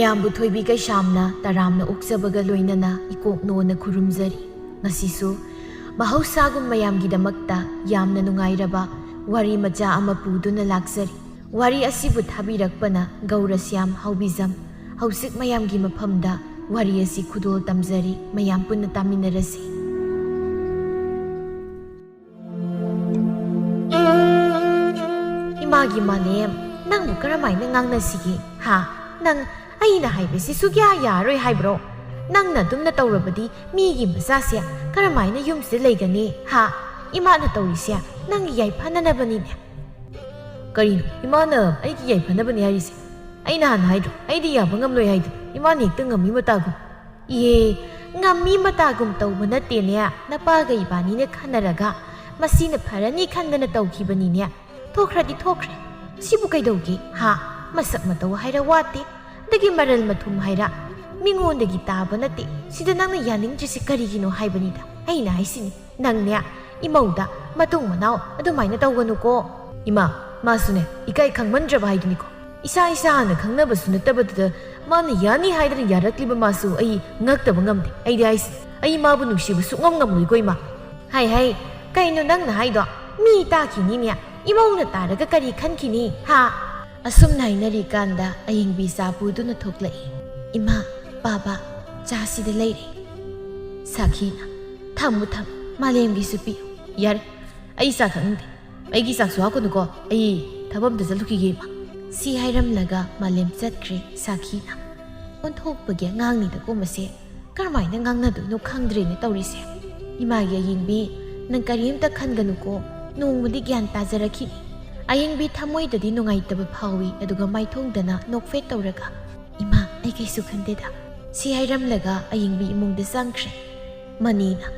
ꯃꯌꯥꯝꯕꯨ ꯊꯣꯏꯕꯤ ꯀꯩꯁꯥꯝꯅ ꯇꯔꯥꯝꯅ ꯑꯣꯛꯆꯕꯒ ꯂꯣꯏꯅꯅ ꯏꯀꯣꯛꯅꯣꯅ ꯈꯨꯔꯨꯝꯖꯔꯤ꯫ ꯉꯁꯤꯁꯨ ꯃꯍꯧꯁꯥꯒꯨꯝ ꯃꯌꯥꯝꯒꯤꯗꯃꯛꯇ ꯌꯥꯝꯅ ꯅꯨꯡꯉꯥꯏꯔꯕ ꯋꯥꯔꯤ ꯃꯆꯥ ꯑꯃ ꯄꯨꯗꯨꯅ ꯂꯥꯛꯆꯔꯤ꯫ ꯋꯥꯔꯤ ꯑꯁꯤꯕꯨ ꯊꯥꯕꯤꯔꯛꯄꯅ ꯒꯧꯔꯁ꯭ꯌꯥꯝ ꯍꯥꯎꯕꯤꯖꯝ꯫ ꯍꯧꯖꯤꯛ ꯃꯌꯥꯝꯒꯤ ꯃꯐꯝꯗ ꯋꯥꯔꯤ ꯑꯁꯤ ꯈꯨꯗꯣꯜ ꯇꯝꯖꯔꯤ꯫ ꯃꯌꯥꯝ ꯄꯨꯟꯅ ꯇꯥꯃꯤꯟꯅꯔꯁꯤ꯫ 이마기 말렘, 낭부 그라마이는 낭나시기. 하, 낭 아이나 하이베시 수기야 야로이 하이브로. 낭나 둠나 떠오르버디 미기 마사시야. 그라마이는 юм스 레이가니. 하, 이마나 떠오리시야. 낭이 야이 파나나버니네. 그리노, 이마는 아이기 야이 파나버니 하리시. 아이나 한 하이드로. 아이디 야방감로이 하이드. 이마니 뜬가 미마따고. 예, ngammi matagum tawbana tenya napaga ibani ne khanaraga masina pharani khandana tawkhibani ne thokhradi thokre sibu kaidogi ha masak mataw haira wate dagi maral mathum haira mingondagi taba nate sida nangna yaningjisi karigino haibanida aina haisini nangnya imauda matung manau adumaina tawganu ko ima masune ikai khangmandraba haiduniko isa hana khangnabasu natabada mana yani haidra yarakliba masu ai ngaktaba ngamde ai dais ai mabu nusibu sungam ngamloi ko ima hai kaino nangna haido mi ta khini nya imauna taraga kari khankini ha asum nainari kanda ayingbi sapuduna thoklai ima baba chasi de leire sakhina tham malemgi supi yar ai sa khangde ai gi sak suha ko nuko ai thabam da jaluki ge ma si hairam laga malem chatkre sakhina onthokpage ngangni da ko mase karmai na ngangna du no khangdre ne tawrise ima ge yingbi nang karim ta khanganu ko nongmudi gyan tajarakhi ayingbi thamoi dadi nungai tab phawi aduga maithong dana nokfe tawraga ima ai kai su khande da si hairam laga ayingbi imung de sangkhre manina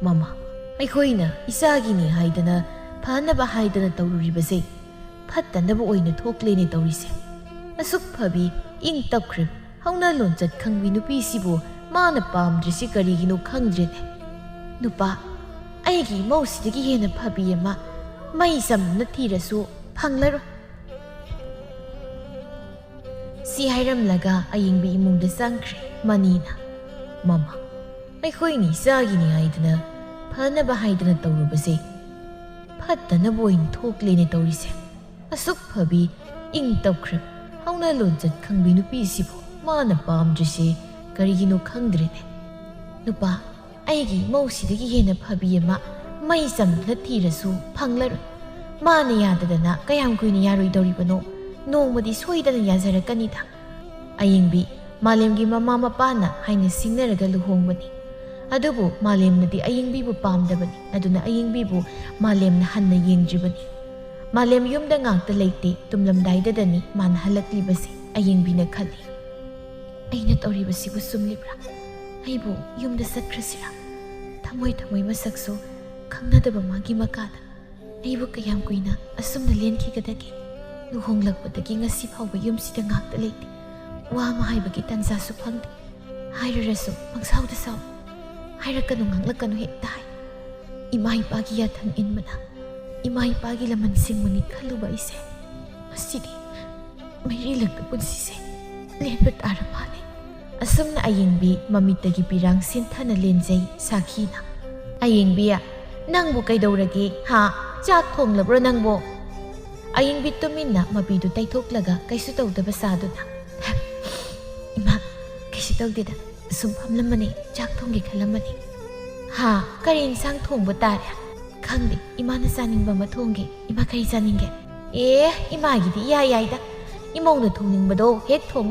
mama ai khoina isagi ni haidana phana ba haidana tawruri base ꯐꯠꯇꯅꯕ ꯑꯣꯏꯅ ꯊꯣꯛꯂꯦꯅꯦ ꯇꯧꯔꯤꯁꯦ ꯑꯁꯨꯛ ꯐꯕꯤ ꯏꯪ ꯇꯞꯈ꯭ꯔꯦ ꯍꯧꯅ ꯂꯣꯟꯆꯠ ꯈꯪꯕꯤ ꯅꯨꯄꯤꯁꯤꯕꯨ ꯃꯥꯅ ꯄꯥꯝꯗ꯭ꯔꯤꯁꯤ ꯀꯔꯤꯒꯤꯅꯣ ꯈꯪꯗ꯭ꯔꯦꯅꯦ ꯅꯨꯄꯥ ꯑꯩꯒꯤ ꯏꯃꯧꯁꯤꯗꯒꯤ ꯍꯦꯟꯅ ꯐꯕꯤ ꯑꯃ ꯃꯩ ꯆꯝꯅ ꯊꯤꯔꯁꯨ ꯐꯪꯂꯔꯣꯏ ꯁꯤ ꯍꯥꯏꯔꯝꯂꯒ ꯑꯌꯤꯡꯕꯤ ꯏꯃꯨꯡꯗ ꯆꯪꯈ꯭ꯔꯦ ꯃꯅꯤꯅ ꯃꯃꯥ ꯑꯩꯈꯣꯏꯅ ꯏꯆꯥꯒꯤꯅꯤ ꯍꯥꯏꯗꯅ ꯐꯅꯕ ꯍꯥꯏꯗꯅ ꯇꯧꯔꯨꯕꯁꯦ ꯐꯠꯇꯅꯕ ꯑꯣꯏꯅ ꯊꯣꯛꯂꯦꯅꯦ ꯇꯧꯔꯤꯁꯦ asuk phabi ing tawkhrep hauna lonjat khangbi nupi sibo mana pamdrise karigino khangdrene nupa aigi mausidagi hena phabi ama mai samna thirasu phanglar mana yadadana kayam kuini yaroi doribano nongmadi soidana yajarakani da ayingbi malemgi mama mapana haina singnaraga luhongbani adubu malemnadi ayingbi bu pamdabani aduna ayingbi bu malemna hanna yengjibani Malem yumda ngakta leite tumlamdaidadani man halaklibasi ayingbina khali aina tawribasibu sumlibra aibu yumda satkrasira thamoi masakso khangnadaba magi makada aibu kayam kuina asumna lenkhigedagi luhonglakpadagi ngasi phawba yumsida ngakta leite wa ma haibagi tanza su phangde hairarasu mangsauda saw hairakanu nganglakanu hekta hai imai pagi yathang inmana imai pagi laman sing mani khaluba ise asidi meri lakta punsise lenba taramale asumna ayingbi mamitagi pirang sinthana lenjai sakhina ayingbiya nangbu kaidaurage ha chak thonglabro nangbo ayingbi tuminna mabidu taithoklaga kaisu tawdaba saduna ima kaisu tawdeda sum phamlamani chak thongge khalamani ha karin sang thongba tare khangde imana saningbा mathongge ima kari saninge imagidi yaida imongna thongingbado hek thong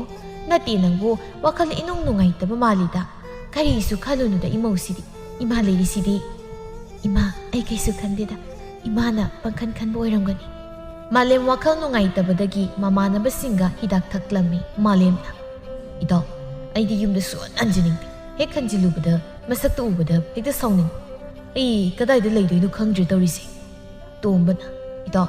nati nangbu wakhal inong nungaitaba malida kari su khalunu da imosidi ima lerisidi ima ai kaisu khandeda imana pangkhan khan boiramgani malem wakhal nungaitabadagi mamana basinga hidak thaklami malemna ido aidi yumda suan anjining hek khanjilubada masakta ubada hekta sawning ai kadai da leidoi khangdre tawrise tombana ida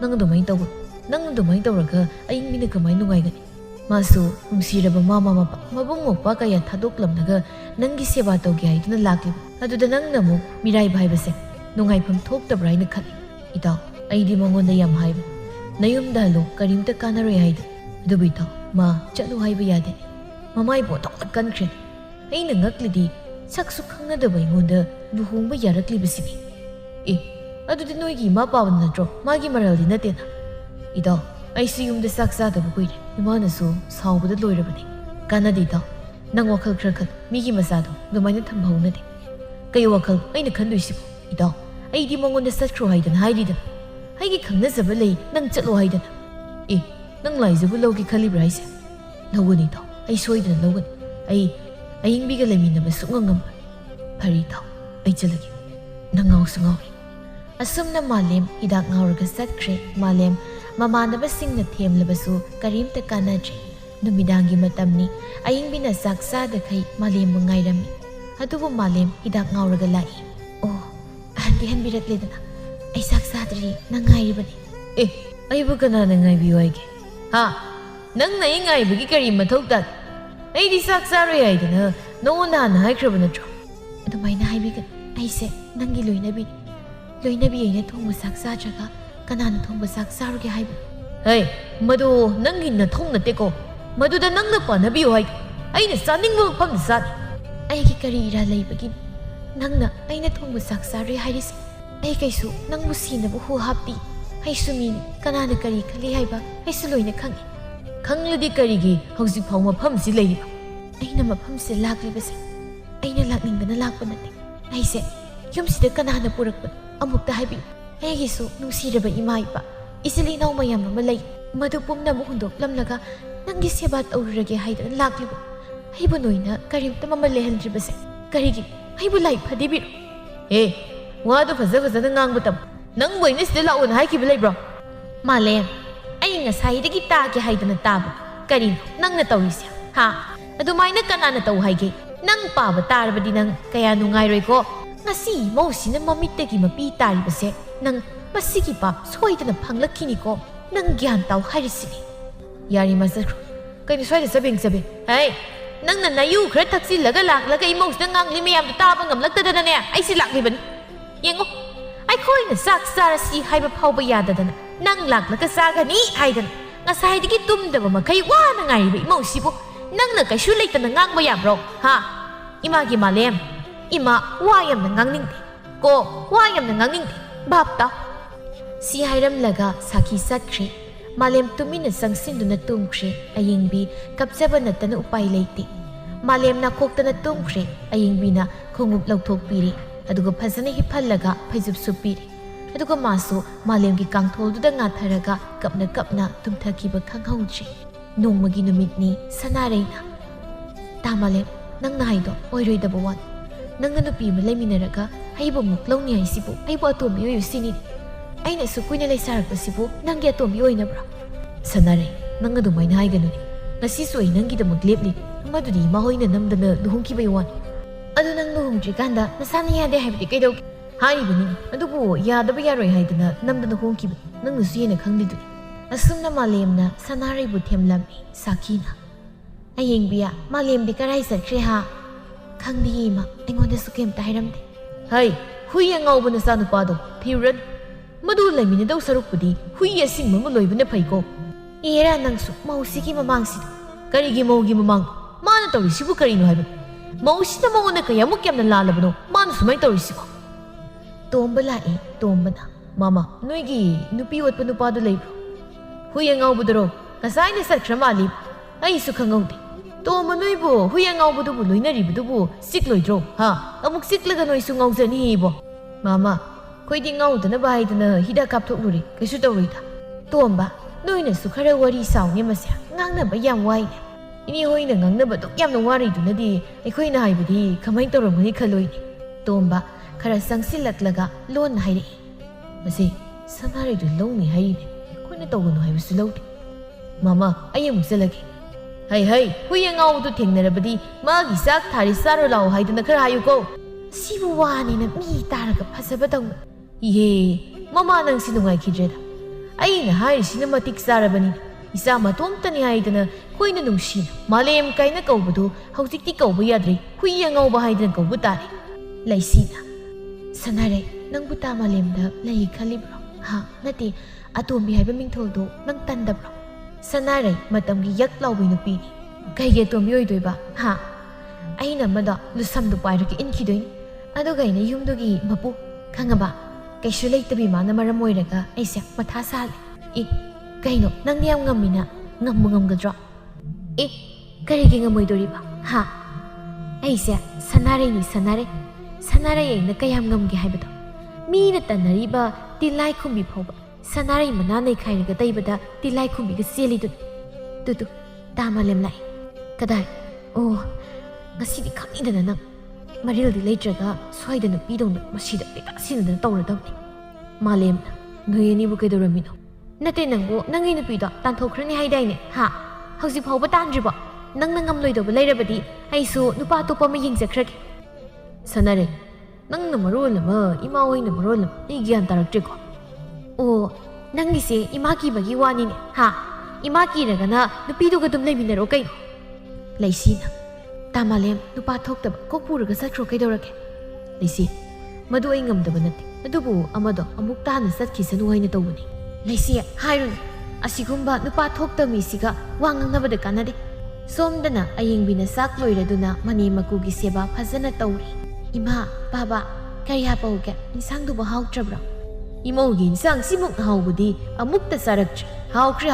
nang dumai tawraga aying mina kamai nungai gani masu umsiraba mama mabung mokpa kaya thadoklamnaga nangi seba tawge haiduna lakli aduda nang namu mirai bhai base nungai pham thoktabra ina khali ida aidi mangonda yam haiba nayum dalo karimta kanaroi haida adubi taw ma chalu haiba yade ꯃꯃꯥꯏ ꯄꯣꯟꯊꯣꯛꯅ ꯀꯟꯈ꯭ꯔꯦ ꯑꯩꯅ ꯉꯛꯂꯤꯗꯤ ꯁꯛꯁꯨ ꯈꯪꯅꯗꯕ ꯑꯩꯉꯣꯟꯗ ꯂꯨꯍꯣꯡꯕ ꯌꯥꯔꯛꯂꯤꯕꯁꯤꯅꯤ ꯑꯗꯨꯗꯤ ꯅꯣꯏꯒꯤ ꯏꯃꯥ ꯄꯥꯕ ꯅꯠꯇ꯭ꯔꯣ ꯃꯥꯒꯤ ꯃꯔꯜꯗꯤ ꯅꯠꯇꯦꯅ ꯏꯇꯥꯎ ꯑꯩꯁꯨ ꯌꯨꯝꯗ ꯆꯥꯛ ꯆꯥꯗꯕ ꯀꯨꯏꯔꯦ ꯏꯃꯥꯅꯁꯨ ꯁꯥꯎꯕꯗ ꯂꯣꯏꯔꯕꯅꯤ ꯀꯥꯟꯅꯗꯦ ꯏꯇꯥꯎ ꯅꯪ ꯋꯥꯈꯜ ꯈꯔ ꯈꯜ ꯃꯤꯒꯤ ꯃꯆꯥꯗꯣ ꯑꯗꯨꯃꯥꯏꯅ ꯊꯝꯕ ꯍꯧꯅꯗꯦ ꯀꯩ ꯋꯥꯈꯜ ꯑꯩꯅ ꯈꯟꯗꯣꯏꯁꯤꯕꯣ ꯏꯇꯥꯎ ꯑꯩꯗꯤ ꯃꯉꯣꯟꯗ ꯆꯠꯈ꯭ꯔꯣ ꯍꯥꯏꯗꯅ ꯍꯥꯏꯔꯤꯗꯅ ꯑꯩꯒꯤ ꯈꯪꯅꯖꯕ ꯂꯩ ꯅꯪ ꯆꯠꯂꯣ ꯍꯥꯏꯗꯅ ꯅꯪ ꯂꯥꯏꯖꯕꯨ ꯂꯧꯒꯦ ꯈꯜꯂꯤꯕ꯭ꯔꯥ ꯍꯥꯏꯁꯦ ꯂꯧꯒꯅꯤ ꯏꯇꯥꯎ ꯑꯩ ꯁꯣꯏꯗꯅ ꯂꯧꯒꯅꯤ ꯑꯩ ꯑꯌꯤꯡꯕꯤꯒ ꯂꯩꯃꯤꯟꯅꯕ ꯁꯨꯡꯉꯝ ꯉꯝꯃꯣꯏ ꯐꯔꯦ ꯏꯇꯥꯎ ꯑꯩ ꯆꯠꯂꯒꯦ ꯅꯪ ꯉꯥꯎꯁꯨ ꯉꯥꯎꯔꯦ ꯑꯁꯨꯝꯅ ꯃꯥꯂꯦꯝ ꯍꯤꯗꯥꯛ ꯉꯥꯎꯔꯒ ꯆꯠꯈ꯭ꯔꯦ ꯃꯥꯂꯦꯝ ꯃꯃꯥꯟꯅꯕꯁꯤꯡꯅ ꯊꯦꯝꯂꯕꯁꯨ ꯀꯔꯤꯝꯇ ꯀꯥꯟꯅꯗ꯭ꯔꯦ ꯅꯨꯃꯤꯗꯥꯡꯒꯤ ꯃꯇꯝꯅꯤ ꯑꯌꯤꯡꯕꯤꯅ ꯆꯥꯛ ꯆꯥꯗꯈꯩ ꯃꯥꯂꯦꯝꯕꯨ ꯉꯥꯏꯔꯝꯃꯤ ꯑꯗꯨꯕꯨ ꯃꯥꯂꯦꯝ ꯍꯤꯗꯥꯛ ꯉꯥꯎꯔꯒ ꯂꯥꯛꯏ ꯑꯣ ꯑꯍꯟꯗꯤ ꯍꯟꯕꯤꯔꯛꯂꯦꯗꯅ ꯑꯩ ꯆꯥꯛ ꯆꯥꯗ꯭ꯔꯤ ꯅꯪ ꯉꯥꯏꯔꯤꯕꯅꯤ ꯑꯩꯕꯨ ꯀꯅꯥꯅ ꯉꯥꯏꯕꯤꯌꯨ ꯍꯥꯏꯒꯦ ꯅꯪꯅ ꯑꯩ ꯉꯥꯏꯕꯒꯤ ꯀꯔꯤ ꯃꯊꯧ ꯇꯥꯒꯦ ꯑꯩꯗꯤ ꯆꯥꯛ ꯆꯥꯔꯣꯏ ꯍꯥꯏꯗꯅ ꯅꯉꯣꯟꯗ ꯍꯥꯟꯅ ꯍꯥꯏꯈ꯭ꯔꯕ ꯅꯠꯇ꯭ꯔꯣ ꯑꯗꯨꯃꯥꯏꯅ ꯍꯥꯏꯕꯤꯒꯅꯨ ꯑꯩꯁꯦ ꯅꯪꯒꯤ ꯂꯣꯏꯅꯕꯤꯅꯤ ꯂꯣꯏꯅꯕꯤ ꯑꯩꯅ ꯊꯣꯡꯕ ꯆꯥꯛ ꯆꯥꯗ꯭ꯔꯒ ꯀꯅꯥꯅ ꯊꯣꯡꯕ ꯆꯥꯛ ꯆꯥꯔꯨꯒꯦ ꯍꯥꯏꯕꯅꯣ ꯃꯗꯨ ꯅꯪꯒꯤ ꯅꯊꯧ ꯅꯠꯇꯦꯀꯣ ꯃꯗꯨꯗ ꯅꯪꯅ ꯄꯥꯟꯅꯕꯤꯌꯨ ꯍꯥꯏꯒꯦ ꯑꯩꯅ ꯆꯥꯅꯤꯡꯕ ꯃꯐꯝꯗ ꯆꯥꯅꯤ ꯑꯩꯒꯤ ꯀꯔꯤ ꯏꯔꯥ ꯂꯩꯕꯒꯤꯅꯤ ꯅꯪꯅ ꯑꯩꯅ ꯊꯣꯡꯕ ꯆꯥꯛ ꯆꯥꯔꯣꯏ ꯍꯥꯏꯔꯤꯁꯦ ꯑꯩ ꯀꯩꯁꯨ ꯅꯪꯕꯨ ꯁꯤꯅꯕ ꯍꯨ ꯍꯥꯞꯄꯤ ꯑꯩꯁꯨ ꯃꯤꯅꯤ ꯀꯅꯥꯅ ꯀꯔꯤ ꯈꯜꯂꯤ ꯍꯥꯏꯕ ꯑꯩꯁꯨ ꯂꯣꯏꯅ ꯈꯪꯉꯤ ꯈꯪꯂꯗꯤ ꯀꯔꯤꯒꯤ ꯍꯧꯖꯤꯛꯐꯥꯎ ꯃꯐꯝꯁꯤ ꯂꯩꯔꯤꯕ ꯑꯩꯅ ꯃꯐꯝꯁꯦ ꯂꯥꯛꯂꯤꯕꯁꯦ ꯑꯩꯅ ꯂꯥꯛꯅꯤꯡꯗꯅ ꯂꯥꯛꯄ ꯅꯠꯇꯦ ꯑꯩꯁꯦ ꯌꯨꯝꯁꯤꯗ ꯀꯅꯥꯅ ꯄꯨꯔꯛꯄꯅꯣ ꯑꯃꯨꯛꯇ ꯍꯥꯏꯕꯤꯌꯨ ꯑꯩꯒꯤꯁꯨ ꯅꯨꯡꯁꯤꯔꯕ ꯏꯃꯥ ꯏꯄꯥ ꯏꯆꯤꯜ ꯏꯅꯥꯎ ꯃꯌꯥꯝ ꯑꯃ ꯂꯩ ꯃꯗꯨ ꯄꯨꯝꯅꯃꯛ ꯍꯨꯟꯗꯣꯛꯂꯝꯂꯒ ꯅꯪꯒꯤ ꯁꯦꯕꯥ ꯇꯧꯔꯨꯔꯒꯦ ꯍꯥꯏꯗꯅ ꯂꯥꯛꯂꯤꯕ ꯑꯩꯕꯨ ꯅꯣꯏꯅ ꯀꯔꯤꯝꯇ ꯃꯃꯜ ꯂꯩꯍꯟꯗ꯭ꯔꯤꯕꯁꯦ ꯀꯔꯤꯒꯤ ꯑꯩꯕꯨ ꯂꯥꯏ ꯐꯗꯤꯕꯤꯔꯣ ꯋꯥꯗꯣ ꯐꯖꯅ ꯉꯥꯡꯕ ꯇꯝ ꯅꯪꯕꯨ ꯑꯩꯅ ꯁꯤꯗ ꯂꯥꯛꯑꯣꯅ ꯍꯥꯏꯈꯤꯕ ꯂꯩꯕ꯭ꯔോ ꯃꯥꯂꯦꯝ ꯑꯩ ꯉꯁꯥꯏꯗꯒꯤ ꯇꯥꯒꯦ ꯍꯥꯏꯗꯅ ꯇꯥꯕ ꯀꯔꯤꯅꯣ ꯅꯪꯅ ꯇꯧꯔꯤꯁꯦ ꯑꯗꯨꯃꯥꯏꯅ ꯀꯅꯥꯅ ꯇꯧ ꯍꯥꯏꯒꯦ ꯅꯪ ꯄꯥꯕ ꯇꯥꯔꯕꯗꯤ ꯅꯪ ꯀꯌా ꯅꯨꯡꯉꯥꯏꯔꯣꯏꯀꯣ ꯉꯁꯤ ꯃꯧꯁꯤꯅ ꯃꯃꯤꯠꯇꯒꯤ ꯃꯄꯤ ꯇꯥꯔꯤꯕꯁꯦ ꯅꯪ ꯃꯁꯤꯒꯤ ꯄꯥꯞ ꯁꯣꯏꯗꯅ ꯐꯪꯂꯛꯈꯤꯅꯤꯀꯣ ꯅꯪ ꯒ꯭ꯌꯥꯟ ꯇꯥꯎ ꯍꯥꯏꯔꯤꯁꯤꯅꯤ ꯌꯥꯔꯤꯃ ꯆꯠꯈ꯭ꯔꯣ ꯀꯩꯅꯣ ꯁ꯭ꯋꯥꯏꯗ ꯆꯕꯦꯡ ꯅꯪꯅ ꯅꯌꯨ ꯈꯔ ꯊꯛꯆꯤꯜꯂꯒ ꯂꯥꯛꯂꯒ ꯏꯃꯧꯁꯤꯗ ꯉꯥꯡꯂꯤ ꯃꯌꯥꯝꯗꯣ ꯇꯥꯕ ꯉꯝꯂꯛꯇꯗꯅꯅꯦ ꯑꯩꯁꯦ ꯂꯥꯛꯂꯤꯕꯅꯤ ꯌꯦꯡꯉꯣ ꯑꯩꯈꯣꯏꯅ ꯆꯥꯛ ꯆꯥꯔꯁꯤ ꯍꯥꯏꯕ ꯐꯥꯎꯕ ꯌꯥꯗꯗꯅ ꯅꯪ ꯂꯥꯛꯂꯒ ꯆꯥꯒꯅꯤ ꯍꯥꯏꯗꯅ ꯉꯁꯥꯏꯗꯒꯤ ꯇꯨꯝꯗꯕ ꯃꯈꯩ ꯋꯥꯅ ꯉꯥꯏꯔꯤꯕ ꯏꯃꯧꯁꯤꯕꯨ ꯅꯪꯅ ꯀꯩꯁꯨ ꯂꯩꯇꯅ ꯉꯥꯡꯕ ꯌꯥꯕ꯭ꯔꯣ 이마기 말렘 이마 와염나 강닝데 고 와염나 강닝데 밥다 시하이람라가 사키 삿크리 말렘 뚜미나 상신두나 뚱크리 아잉비 갑자바 나타나 우파이 레이테 말렘나 콕타나 뚱크리 아잉비나 콩읍 럭톡피리 아두고 파사나 히팔라가 파이줍 수피리 아두고 마소 말렘기 깡톨두다 나타라가 갑나 tumthakiba khanghaudri nongmagi numitni sanareina tamalem nangna haido oiroidaba wan nangna nupi ma leiminaraga haibo muk lawni haisibu haibo atomi oyu sini aina su kuina leisarakpasibu nangi atomi oinabra sanare nanga dumaina haiganuni ngasi su ai nangi da maglepli madudi ma hoina namdana luhongkibai wan adu nang luhongdri kanda nasana yade haibdi kaidau 하이브니 아두고 야다바 야로이 하이드나 남드나 홍키브 능 수예나 강리두니 아숨나 말렘나 사나리부 템람미 사키나 아잉비야 말렘디 까라이 삭크레하 강디이마 앵원데 수케임타 하이람데 하이 후이야 ngau브나 사누파도 피런 마두 레미네다우 사룩부디 후이야 싱마무 로이브나 파이고 이에라 낭수 마우시기 마망시도 까리기 모기 마망 마나 떠리시부 까리노 하이브 마우시다 마오나 까야무 깸나 라라브노 마나 수마이 떠리시고 Tomba lae, tomba na. Mama, nuigi, nupi wat pa nupado laibro. Huyang ngau budaro, kasay na sarkra malib. Ay sukang ngau di. Tomba nuibo, huyang ngau budo buloy na ribudo bu, sikloy dro, ha? Amuk siklaga noy su ngau zani hibo. Mama, koy di ngau da na bahay da na hida kaptok luri, kasu daw rita. Tomba, nuy na sukara wari saw niya masya, ngang na ba yang way niya. Ini hoy na ngang na ba tok yam na wari do na di, ay koy na hay ba di, kamay toro mo ni kaloy ni. Tomba, खरा संगसिलक्लगा loan हाइरे मसे सनारेदु लौनी हाइने कोइना तौगनु हाइबसु लौदे मामा आय मुसलगे हाय हुयंग आउदु थेंगनरबदी मागी साक थारि सारो लाउ हाइदना खरा हायुको सिबु वानिना मी तारगा फसबा तौ ये मामा नंगसि नुंगाइ खिद्रेदा आइना हाइसिना मतिक सारबनी इसा मतोमतनि हाइदना कोइना नुंसि मालेम काइना कौबदु हौजिकति कौबा याद्रे हुयंग आउबा हाइदना कौबा तारे लाइसिना Sanare, nang buta malemda lahi khalibro. Ha, nati atomi haiba mingtholdo nang tandabro. Sanare, matamgi yak lawbi nupi ni. ꯀꯩꯒꯤ ꯑꯇꯣꯝꯕꯤ ꯑꯣꯏꯗꯣꯏꯕ ꯍꯥ ꯑꯩꯅ ꯃꯗꯣ ꯂꯨꯁꯝꯗꯣ ꯄꯥꯏꯔꯒ ꯏꯟꯈꯤꯗꯣꯏꯅꯤ ꯑꯗꯨꯒ ꯑꯩꯅ ꯌꯨꯝꯗꯨꯒꯤ ꯃꯄꯨ ꯈꯪꯉꯕ ꯀꯩꯁꯨ ꯂꯩꯇꯕꯤ ꯃꯥꯅ ꯃꯔꯝ ꯑꯣꯏꯔꯒ ꯑꯩꯁꯦ ꯃꯊꯥ ꯁꯥꯂꯦ ꯀꯩꯅꯣ ꯅꯪꯗꯤ ꯌꯥꯝ ꯉꯝꯃꯤꯅ ꯉꯝꯕ ꯉꯝꯒꯗ꯭ꯔꯣ ꯀꯔꯤꯒꯤ ꯉꯝꯃꯣꯏꯗꯣꯔꯤꯕ ꯍꯥ ꯑꯩꯁꯦ ꯁꯅꯥꯔꯩꯅꯤ ꯁꯅꯥꯔꯩ ꯑꯩꯅ ꯀꯌꯥꯝ ꯉꯝꯒꯦ ꯍꯥꯏꯕꯗꯣ ꯃꯤꯅ ꯇꯟꯅꯔꯤꯕ ꯇꯤꯜꯂꯥꯏ ꯈꯨꯝꯕꯤ ꯐꯥꯎꯕ ꯁꯅꯥꯔꯩ ꯃꯅꯥ ꯅꯩꯈꯥꯏꯔꯒ ꯇꯩꯕꯗ ꯇꯤꯜꯂꯥꯏ ꯈꯨꯝꯕꯤꯒ ꯆꯦꯜꯂꯤꯗꯨꯅꯤ ꯇꯨ ꯇꯥꯃꯥꯂꯦꯝ ꯂꯥꯛꯑꯦ ꯀꯗꯥꯏ ꯑꯣ ꯉꯁꯤꯗꯤ ꯈꯪꯅꯤꯗꯅ ꯅꯪ ꯃꯔꯤꯜꯗꯤ ꯂꯩꯇ꯭ꯔꯒ ꯁ꯭ꯋꯥꯏꯗ ꯅꯨꯄꯤꯗꯧꯅ ꯃꯁꯤꯗ ꯄꯩꯇꯥ ꯁꯤꯟꯅꯗꯅ ꯇꯧꯔꯗꯕꯅꯤ ꯃꯥꯂꯦꯝꯅ ꯅꯣꯏ ꯑꯅꯤꯕꯨ ꯀꯩꯗꯧꯔꯝꯃꯤꯅꯣ ꯅꯠꯇꯦ ꯅꯪꯕꯨ ꯅꯪꯒꯤ ꯅꯨꯄꯤꯗꯣ ꯇꯥꯟꯊꯣꯛꯈ꯭ꯔꯅꯤ ꯍꯥꯏꯗꯥꯏꯅꯦ ꯍꯥ ꯍꯧꯖꯤꯛ ꯐꯥꯎꯕ ꯇꯥꯟꯗ꯭ꯔꯤꯕꯣ ꯅꯪꯅ ꯉꯝꯂꯣꯏꯗꯧꯕ ꯂꯩꯔꯕꯗꯤ ꯑꯩꯁꯨ ꯅꯨꯄꯥ ꯑꯇꯣꯞꯄ ꯑꯃ ꯌꯦꯡꯖꯈ꯭ꯔꯒꯦ ꯁꯅꯥꯔꯩ ꯅꯪꯅ ꯃꯔꯣꯜ ꯑꯃ ꯏꯃꯥ ꯍꯣꯏꯅ ꯃꯔꯣꯜ ꯑꯃ ꯑꯩ ꯒ꯭ꯌꯥꯟ ꯇꯥꯔꯛꯇ꯭ꯔꯦꯀꯣ ꯑꯣ ꯅꯪꯒꯤꯁꯦ ꯏꯃꯥ ꯀꯤꯕꯒꯤ ꯋꯥꯅꯤꯅꯦ ꯍꯥ ꯏꯃꯥ ꯀꯤꯔꯒꯅ ꯅꯨꯄꯤꯗꯨꯒ ꯑꯗꯨꯝ ꯂꯩꯃꯤꯟꯅꯔꯣ ꯀꯩꯅꯣ ꯂꯩꯁꯤꯅ ꯇꯥꯃꯥꯂꯦꯝ ꯅꯨꯄꯥ ꯊꯣꯛꯇꯕ ꯀꯣꯛ ꯄꯨꯔꯒ ꯆꯠꯈ꯭ꯔꯣ ꯀꯩꯗꯧꯔꯒꯦ ꯂꯩꯁꯤ ꯃꯗꯨ ꯑꯩ ꯉꯝꯗꯕ ꯅꯠꯇꯦ ꯑꯗꯨꯕꯨ ꯑꯃꯗꯣ ꯑꯃꯨꯛ ꯇꯥꯅ ꯆꯠꯈꯤꯁꯅꯨ ꯍꯥꯏꯅ ꯇꯧꯕꯅꯤ ꯂꯩꯁꯤ ꯍꯥꯏꯔꯨꯅꯨ ꯑꯁꯤꯒꯨꯝꯕ ꯅꯨꯄꯥ ꯊꯣꯛꯇꯕ ꯃꯤꯁꯤꯒ ꯋꯥ ꯉꯥꯡꯅꯕꯗ ꯀꯥꯟꯅꯗꯦ ꯁꯣꯝꯗꯅ ꯑꯌꯤꯡꯕꯤꯅ ꯆꯥꯛ ꯂꯣꯏꯔꯗꯨꯅ ꯃꯅꯦ ꯃꯀꯨꯒꯤ ꯁꯦꯕꯥ ꯐꯖꯅ ꯇꯧꯔꯤ ꯏꯃꯥ ꯕꯥꯕꯥ ꯀꯔꯤ ꯍꯥꯞꯄꯧꯒꯦ ꯏꯟꯁꯥꯡꯗꯨꯕꯨ ꯍꯥꯎꯇ꯭ꯔꯕ꯭ꯔꯣ ꯏꯃꯧꯒꯤ ꯏꯟꯁꯥꯡ ꯁꯤꯃꯨꯛ ꯍꯥꯎꯕꯗꯤ ꯑꯃꯨꯛꯇ ꯆꯥꯔꯛꯇ꯭ꯔꯤ ꯍꯥꯎꯈ꯭ꯔꯦ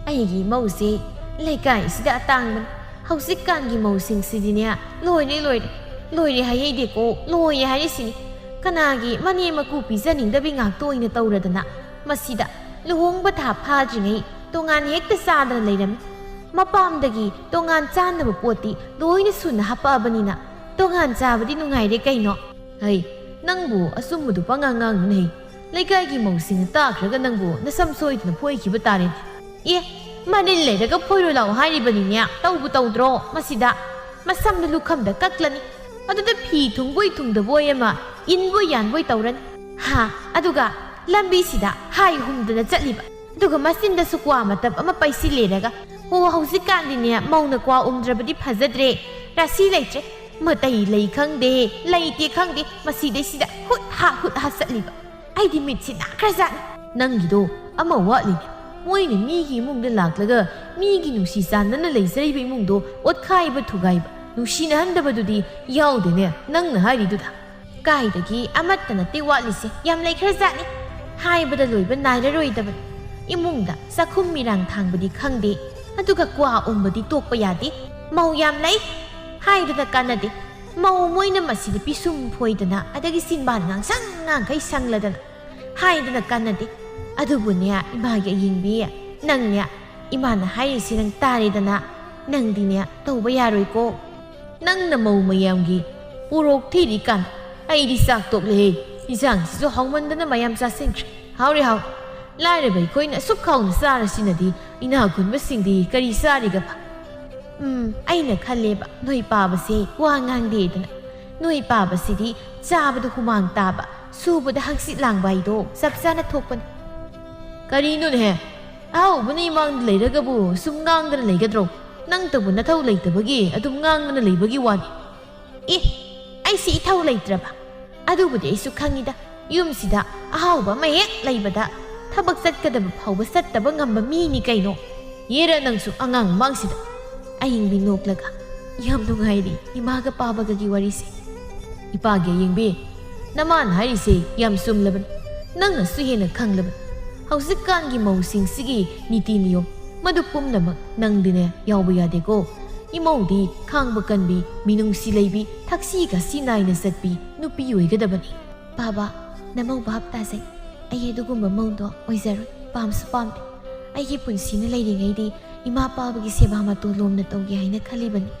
ꯑꯩꯒꯤ ꯏꯃꯧꯁꯦ ꯂꯩꯀꯥꯏꯁꯤꯗ ꯑꯇꯥꯡꯕꯅꯤ ꯍꯧꯖꯤꯛꯀꯥꯟꯒꯤ ꯃꯧꯁꯤꯡꯁꯤꯗꯤꯅꯦ ꯂꯣꯏꯔꯦ ꯍꯥꯏꯍꯩꯗꯦꯀꯣ ꯂꯣꯏꯔꯦ ꯍꯥꯏꯔꯤꯁꯤꯅꯤ ꯀꯅꯥꯒꯤ ꯃꯅꯦ ꯃꯀꯨ ꯄꯤꯖꯅꯤꯡꯗꯕꯤ ꯉꯥꯛꯇ ꯑꯣꯏꯅ ꯇꯧꯔꯗꯅ ꯃꯁꯤꯗ ꯂꯨꯍꯣꯡꯕ ꯊꯥ ꯐꯥꯗ꯭ꯔꯤꯉꯩ ꯇꯣꯉꯥꯟ ꯍꯦꯛꯇ ꯆꯥꯗꯅ ꯂꯩꯔꯝꯃꯤ ꯃꯄꯥꯝꯗꯒꯤ ꯇꯣꯉꯥꯟ ꯆꯥꯅꯕ ꯄꯣꯠꯇꯤ ꯂꯣꯏꯅ ꯁꯨꯅ ꯍꯥꯞꯄꯛꯑꯕꯅꯤꯅ ꯇꯣꯉꯥꯟ ꯆꯥꯕꯗꯤ ꯅꯨꯡꯉꯥꯏꯔꯦ ꯀꯩꯅꯣ ꯍꯩ ꯅꯪꯕꯨ ꯑꯆꯨꯝꯕꯗꯨ ꯄꯉꯥꯡ ꯉꯥꯡꯅꯨꯅꯦ ꯍꯩ ꯂꯩꯀꯥꯏꯒꯤ ꯃꯧꯁꯤꯡꯅ ꯇꯥꯈ꯭ꯔꯒ ꯅꯪꯕꯨ ꯅꯁꯝ ꯁꯣꯏꯗꯅ ꯐꯣꯏꯈꯤꯕ ꯇꯥꯔꯦꯅꯦ ꯃꯅꯤꯜ ꯂꯩꯔꯒ ꯐꯣꯏꯔꯣ ꯂꯥꯛꯑꯣ ꯍꯥꯏꯔꯤꯕꯅꯤꯅꯦ ꯇꯧꯕꯨ ꯇꯧꯗ꯭ꯔꯣ ꯃꯁꯤꯗ ꯃꯁꯝꯅ ꯂꯨꯈꯝꯗ ꯀꯛꯂꯅꯤ ꯑꯗꯨꯗ ꯐꯤ ꯊꯨꯡꯕꯣꯏ ꯊꯨꯡꯗꯕꯣꯏ ꯑꯃ ꯏꯟꯕꯣꯏ ꯌꯥꯟꯕꯣꯏ ꯇꯧꯔꯅꯤ ꯍꯥ ꯑꯗꯨꯒ ꯂꯝꯕꯤꯁꯤꯗ ꯍꯥꯏ ꯍꯨꯝꯗꯅ ꯆꯠꯂꯤꯕ ꯑꯗꯨꯒ ꯃꯆꯤꯟꯗꯁꯨ ꯀ꯭ꯋꯥ ꯃꯇꯞ ꯑꯃ ꯄꯩꯁꯤꯜꯂꯦꯔꯒ ꯍꯧꯖꯤꯛꯀꯥꯟꯗꯤꯅꯦ ꯃꯧꯅ ꯀ꯭ꯋꯥ ꯎꯝꯗ꯭ꯔꯕꯗꯤ ꯐꯖꯗ꯭ꯔꯦ ꯔꯥꯁꯤ ꯂꯩꯇ꯭ꯔꯦ ꯃꯇꯩ ꯂꯩ ꯈꯪꯗꯦ ꯂꯩꯇꯦ ꯈꯪꯗꯦ ꯃꯁꯤꯗꯩꯁꯤꯗ ꯍꯨꯠ ꯍꯥ ꯆꯠꯂꯤꯕ ꯑꯩꯗꯤ ꯃꯤꯠꯁꯤ ꯅꯥꯈ꯭ꯔꯖꯥꯠꯅꯤ ꯅꯪꯒꯤꯗꯣ ꯑꯃ ꯋꯥꯠꯂꯤꯅꯦ ꯃꯣꯏꯅ ꯃꯤꯒꯤ ꯏꯃꯨꯡꯗ ꯂꯥꯛꯂꯒ ꯃꯤꯒꯤ ꯅꯨꯡꯁꯤ ꯆꯥꯟꯅꯅ ꯂꯩꯖꯔꯤꯕ ꯏꯃꯨꯡꯗꯣ ꯑꯣꯠꯈꯥꯏꯕ ꯊꯨꯒꯥꯏꯕ ꯅꯨꯡꯁꯤꯅꯍꯟꯗꯕꯗꯨꯗꯤ ꯌꯥꯎꯗꯦꯅꯦ ꯅꯪꯅ ꯍꯥꯏꯔꯤꯗꯨꯗ ꯀꯥꯏꯗꯒꯤ ꯑꯃꯠꯇ ꯅꯠꯇꯦ ꯋꯥꯠꯂꯤꯁꯦ ꯌꯥꯝ ꯂꯩꯈ꯭ꯔꯖꯥꯠꯅꯤ ꯍꯥꯏꯕꯗ ꯂꯣꯏꯕ नायꯔꯔꯣꯏꯗꯕꯅꯤ ꯏꯃꯨꯡꯗ ꯆꯥꯛꯈꯨꯝ ꯃꯤꯔꯥꯡ ꯊꯥꯡꯕꯗꯤ ꯈꯪꯗꯦ ꯑꯗꯨꯒ ꯀ꯭ꯋꯥ ꯎꯝꯕꯗꯤ ꯇꯣꯛꯄ ꯌꯥꯗꯦ ꯃꯧ ꯌꯥꯝ ꯂꯩ ꯍꯥꯏꯗꯨꯅ ꯀꯥꯟꯅꯗꯦ ꯃꯧ ꯃꯣꯏꯅ ꯃꯁꯤꯗ ꯄꯤꯁꯨꯝ ꯐꯣꯏꯗꯅ ꯑꯗꯒꯤ ꯆꯤꯟꯕꯥꯟ ꯉꯥꯡꯁꯪ ꯉꯥꯡꯈꯩ ꯁꯪꯂꯗꯅ ꯍꯥꯏꯗꯨꯅ ꯀꯥꯟꯅꯗꯦ ꯑꯗꯨꯕꯨꯅꯦ ꯏꯃꯥꯒꯤ ꯑꯌꯤꯡꯕꯤ ꯅꯪꯅꯦ ꯏꯃꯥꯅ ꯍꯥꯏꯔꯤꯁꯤ ꯅꯪ ꯇꯥꯔꯦꯗꯅ ꯅꯪꯗꯤꯅꯦ ꯇꯧꯕ ꯌꯥꯔꯣꯏꯀꯣ ꯅꯪꯅ ꯃꯧ ꯃꯌꯥꯝꯒꯤ ꯄꯣꯔꯣꯛ ꯊꯤꯔꯤꯀꯥꯟ ꯑꯩꯗꯤ ꯆꯥꯛ ꯇꯣꯛꯂꯦꯍꯦ ꯏꯟꯁꯥꯡꯁꯤꯁꯨ ꯍꯥꯎꯃꯟꯗꯅ ꯃꯌꯥꯝ ꯆꯥꯁꯤꯟꯈ꯭ꯔꯦ ꯍꯥꯎꯔꯦ ꯂꯥꯏꯔꯕ ꯑꯩꯈꯣꯏꯅ ꯑꯁꯨꯛ ꯍꯥꯎꯅ ꯆꯥꯔꯁꯤꯅꯗꯤ ꯏꯅꯥꯛ ꯈꯨꯟꯕꯁꯤꯡꯗꯤ ꯀꯔꯤ ꯆꯥꯔꯤꯒꯕ ꯑꯩꯅ ꯈꯜꯂꯦꯕ ꯅꯣꯏ ꯄꯥꯕꯁꯦ ꯋꯥ ꯉꯥꯡꯗꯦꯗꯅ ꯅꯣꯏ ꯄꯥꯕꯁꯤꯗꯤ ꯆꯥꯕꯗ ꯍꯨꯃꯥꯡ ꯇꯥꯕ ꯁꯨꯕꯗ ꯍꯪꯆꯤꯠ ꯂꯥꯡꯕ ꯍꯥꯏꯗꯣ ꯆꯞ ꯆꯥꯅ ꯊꯣꯛꯄꯅꯤ ꯀꯔꯤꯅꯣꯅꯦ ꯑꯍꯥꯎꯕꯅ ꯏꯃꯥꯡꯗ ꯂꯩꯔꯒꯕꯨ ꯁꯨꯝ ꯉꯥꯡꯗꯅ ꯂꯩꯒꯗ꯭ꯔꯣ ꯅꯪꯇꯕꯨ ꯅꯊꯧ ꯂꯩꯇꯕꯒꯤ ꯑꯗꯨꯝ ꯉꯥꯡꯗꯅ ꯂꯩꯕꯒꯤ ꯋꯥꯅꯤ ꯑꯩꯁꯤ ꯏꯊꯧ ꯂꯩꯇ꯭ꯔꯕ ꯑꯗꯨꯕꯨꯗꯤ ꯑꯩꯁꯨ ꯈꯪꯉꯤꯗ ꯌꯨꯝꯁꯤꯗ ꯑꯍꯥꯎꯕ ꯑꯃ ꯍꯦꯛ ꯂꯩꯕꯗ ꯊꯕꯛ ꯆꯠꯀꯗꯕ ꯐꯥꯎꯕ ꯆꯠꯇꯕ ꯉꯝꯕ ꯃꯤꯅꯤ ꯀꯩꯅꯣ ꯌꯦꯔ ꯅꯪꯁꯨ ꯑꯉꯥꯡ ꯃꯃꯥꯡꯁꯤꯗ ꯑꯌꯤꯡꯕꯤ ꯅꯣꯛꯂꯒ ꯌꯥꯝ ꯅꯨꯡꯉꯥꯏꯔꯤ ꯏꯃꯥꯒ ꯄꯥꯕꯒꯒꯤ ꯋꯥꯔꯤꯁꯦ ꯏꯄꯥꯒꯤ ꯑꯌꯤꯡꯕꯤ ꯅꯃꯥꯅ ꯍꯥꯏꯔꯤꯁꯦ ꯌꯥꯝ ꯆꯨꯝꯂꯕꯅꯤ ꯅꯪꯅꯁꯨ ꯍꯦꯟꯅ ꯈꯪꯂꯕꯅꯤ ꯍꯧꯖꯤꯛꯀꯥꯟꯒꯤ ꯃꯧꯁꯤꯡꯁꯤꯒꯤ ꯅꯤꯇꯤ ꯅꯤꯌꯣꯝ ꯃꯗꯨ ꯄꯨꯝꯅꯃꯛ ꯅꯪꯗꯤꯅꯦ ꯌꯥꯎꯕ ꯌꯥꯗꯦꯀꯣ ꯏꯃꯧꯗꯤ ꯈꯥꯡꯕ ꯀꯟꯕꯤ ꯃꯤꯅꯨꯡꯁꯤ ꯂꯩꯕꯤ ꯊꯛꯁꯤ ꯈꯥꯁꯤ ꯅꯥꯏꯅ ꯆꯠꯄꯤ ꯅꯨꯄꯤ ꯑꯣꯏꯒꯗꯕꯅꯤ ꯕꯥꯕꯥ ꯅꯃꯧ ꯚꯥꯞ ꯇꯥꯖꯩ ꯑꯩ ꯑꯗꯨꯒꯨꯝꯕ ꯃꯧꯗꯣ ꯑꯣꯏꯖꯔꯣꯏ ꯄꯥꯝꯁꯨ ꯄꯥꯝꯗꯦ ꯑꯩꯒꯤ ꯄꯨꯟꯁꯤꯅ ꯂꯩꯔꯤꯉꯩꯗꯤ ꯏꯃꯥ ꯄꯥꯕꯒꯤ ꯁꯦꯕꯥ ꯃꯇꯣꯂꯣꯝꯅ ꯇꯧꯒꯦ ꯍꯥꯏꯅ ꯈꯜꯂꯤꯕꯅꯤ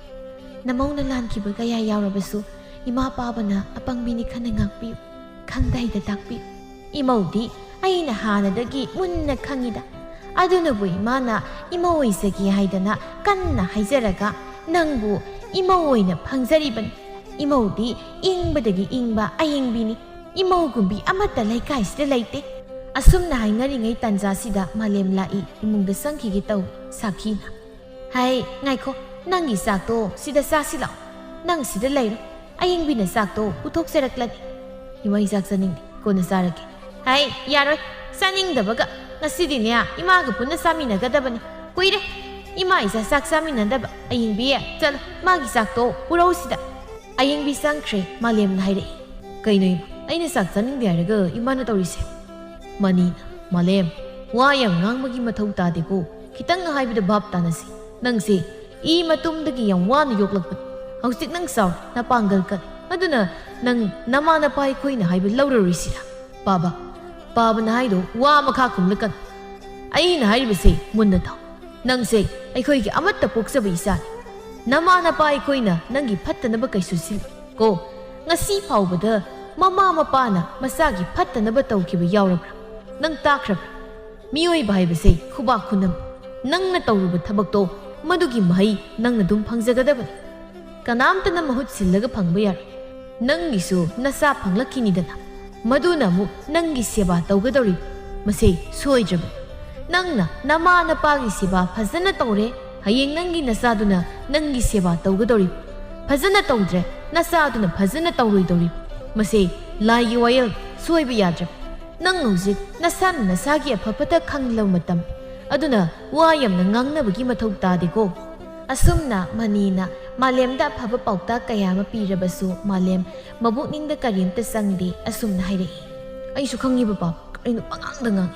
ꯅꯃꯧꯅ ꯂꯥꯟꯈꯤꯕ ꯀꯌꯥ ꯌꯥꯎꯔꯕꯁꯨ ꯏꯃꯥ ꯄꯥꯕꯅ ꯑꯄꯪꯕꯤꯅꯤ ꯈꯟꯅ ꯉꯥꯛꯄꯤꯌꯨ ꯈꯪꯗꯥꯏꯗ ꯇꯥꯛꯄꯤꯌꯨ ꯏꯃꯧꯗꯤ ꯑꯩꯅ ꯍꯥꯟꯅꯗꯒꯤ ꯃꯨꯟꯅ ꯈꯪꯉꯤꯗ ꯑꯗꯨꯅꯕꯨ ꯏꯃꯥꯅ ꯏꯃꯧ ꯑꯣꯏꯖꯒꯦ ꯍꯥꯏꯗꯅ ꯀꯟꯅ ꯍꯥꯏꯖꯔꯒ ꯅꯪꯕꯨ ꯏꯃꯧ ꯑꯣꯏꯅ ꯐꯪꯖꯔꯤꯕꯅꯤ ꯏꯃꯧꯗꯤ ꯏꯪꯕꯗꯒꯤ ꯏꯪꯕ ꯑꯌꯤꯡꯕꯤꯅꯤ ꯏꯃꯧꯒꯨꯝꯕꯤ ꯑꯃꯠꯇ ꯂꯩꯀꯥꯏꯁꯤꯗ ꯂꯩꯇꯦ ꯑꯁꯨꯝꯅ ꯍꯥꯏꯅꯔꯤꯉꯩ ꯇꯥꯟꯖꯥꯁꯤꯗ ꯃꯥꯂꯦꯝ ꯂꯥꯛꯏ ꯏꯃꯨꯡꯗ ꯆꯪꯈꯤꯒꯦ ꯇꯧ ꯁꯥꯈꯤꯅ ꯍꯥꯏ ꯉꯥꯏꯈꯣ ꯅꯪꯒꯤ ꯆꯥꯛꯇꯣ ꯁꯤꯗ ꯆꯥꯁꯤ ꯂꯥꯛꯑꯣ ꯅꯪ ꯁꯤꯗ ꯂꯩꯔꯣ ꯑꯌꯤꯡꯕꯤꯅ ꯆꯥꯛꯇꯣ ꯄꯨꯊꯣꯛꯆꯔꯛꯂꯅꯤ ꯏꯃꯩ ꯆꯥꯛ ꯆꯥꯅꯤꯡꯗꯦ ꯀꯣꯟꯅ ꯆꯥꯔꯒꯦ ꯍꯥꯏ ꯌꯥꯔꯣꯏ ꯆꯥꯅꯤꯡꯗꯕꯒ ꯉꯁꯤꯗꯤꯅꯦ ꯏꯃꯥꯒ ꯄꯨꯟꯅ ꯆꯥꯃꯤꯟꯅꯒꯗꯕꯅꯤ ꯀꯨꯏꯔꯦ Ima isa sak saminandaba ayingbi chal magi sakto purosida ayingbi sangkhre malem naire kainoi aina sak chaningde haraga imana tawrise mani malem wa yam ngangmagi mathau tadeko kitang haibida bab tanasi nangse I matumdagi yang wana yoklakpat hausit nang saw na panggal ka aduna nang namana pai khoina haiba laurarisira baba na haido wa makha kumlakan aina haibase munna thaw nangse aikhoi gi amatta poksaba isa namana pai khoina nangi phattanaba kaisu sil ko ngasi phawbada mama mapana masagi phattanaba tawkiba yawrabra nang takrabra mioi baibase khuba khunam nangna tawruba thabakto madugi mahai nangna dum phangjagadabani kanamtana mahut sillaga phangba yar nangisu nasa phanglakinidana maduna mu nangi seba tawgadori mase soidraba nangna nama napagi seba phajana tawre hayeng nangi nasaduna nangi seba tawgadori phajana tawdre nasaduna phajana tawroidori mase lai wayel soiba yadra nang hojik nasan nasagi aphapata khanglaw matam aduna wa yamna ngangnabagi mathau tadeko asumna manina malemda phaba pauta kaya ma pirabasu malem mabukningda karimta sangdi asumna haire aisu khangi ba ainu pangang dangang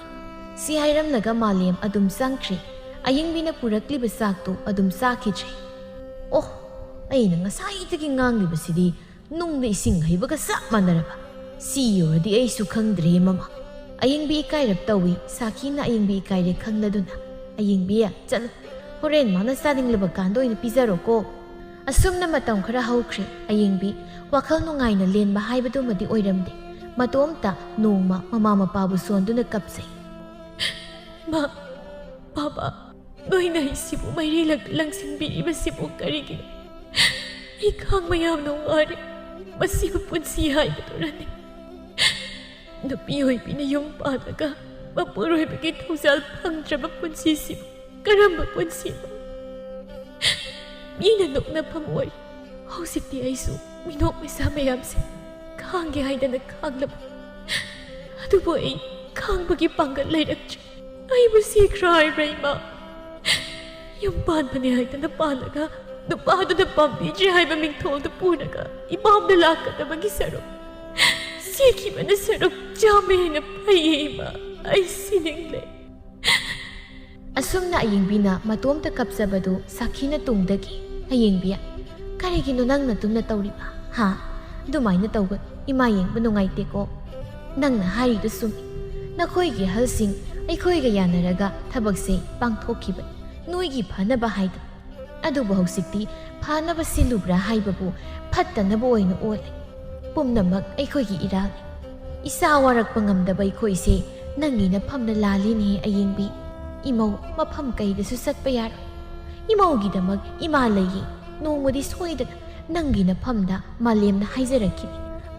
si hairamnaga malem adum sangkhri ayingbina purakli basakto adum sakhichre oh aina ngasai tagi ngangli basidi nungda ising haibaga sa manaraba si yoradi aisu khangdre mama ayingbi kairap tawi sakina ayingbi kaire khangladuna ayingbi chal horen mana sading leba kando ina pizaro ko asumna matam khara haukhre ayingbi wakhal nungaina lenba haibadu madi oiramde matomta nongma mama mapabu sonduna kapsai ma baba noina isibu mairi langsin bi ibasibu karigi I khang mayam no ngare masibu punsi haibadurani Nupi hoi pina yung panaga mapuroi bagi tausal pangdraba punsi sibu karamba punsi ba Mina nok na pangway hausik di aisu minok may sa mayamse khangi haidana khanglaba adubo ay khang bagi panggal layrakcha ay busikra ay rayma yung pan pa ni haidana panaga nupado na pampidri hay mamingtol na punaga ibam na laka na magisaro Siki ba na sarap jami na payima ay siningle. Asum na ayingbi na matomta kapsabado sakina tungdagi ayingbiya. Karigino nang natum na tawriba. Ha? Dumay na tawgot imaying banungayte ko. Nang nahari do sumi. Nakoy gi halsing ay koy gayanaraga tabagse pangthokiba. Nuy gi phana ba hayda. Adu ba hausikti phana ba silubra haybabu phatta na bo oina ole. Pumnamak aikoigi iral isa warak pangamdaba aikoise nangina phamna lalini ayingbi imau mapham kaida su satpa yar imau gidamak ima layi nongmodi soidana nangina phamda malemna haijarakhi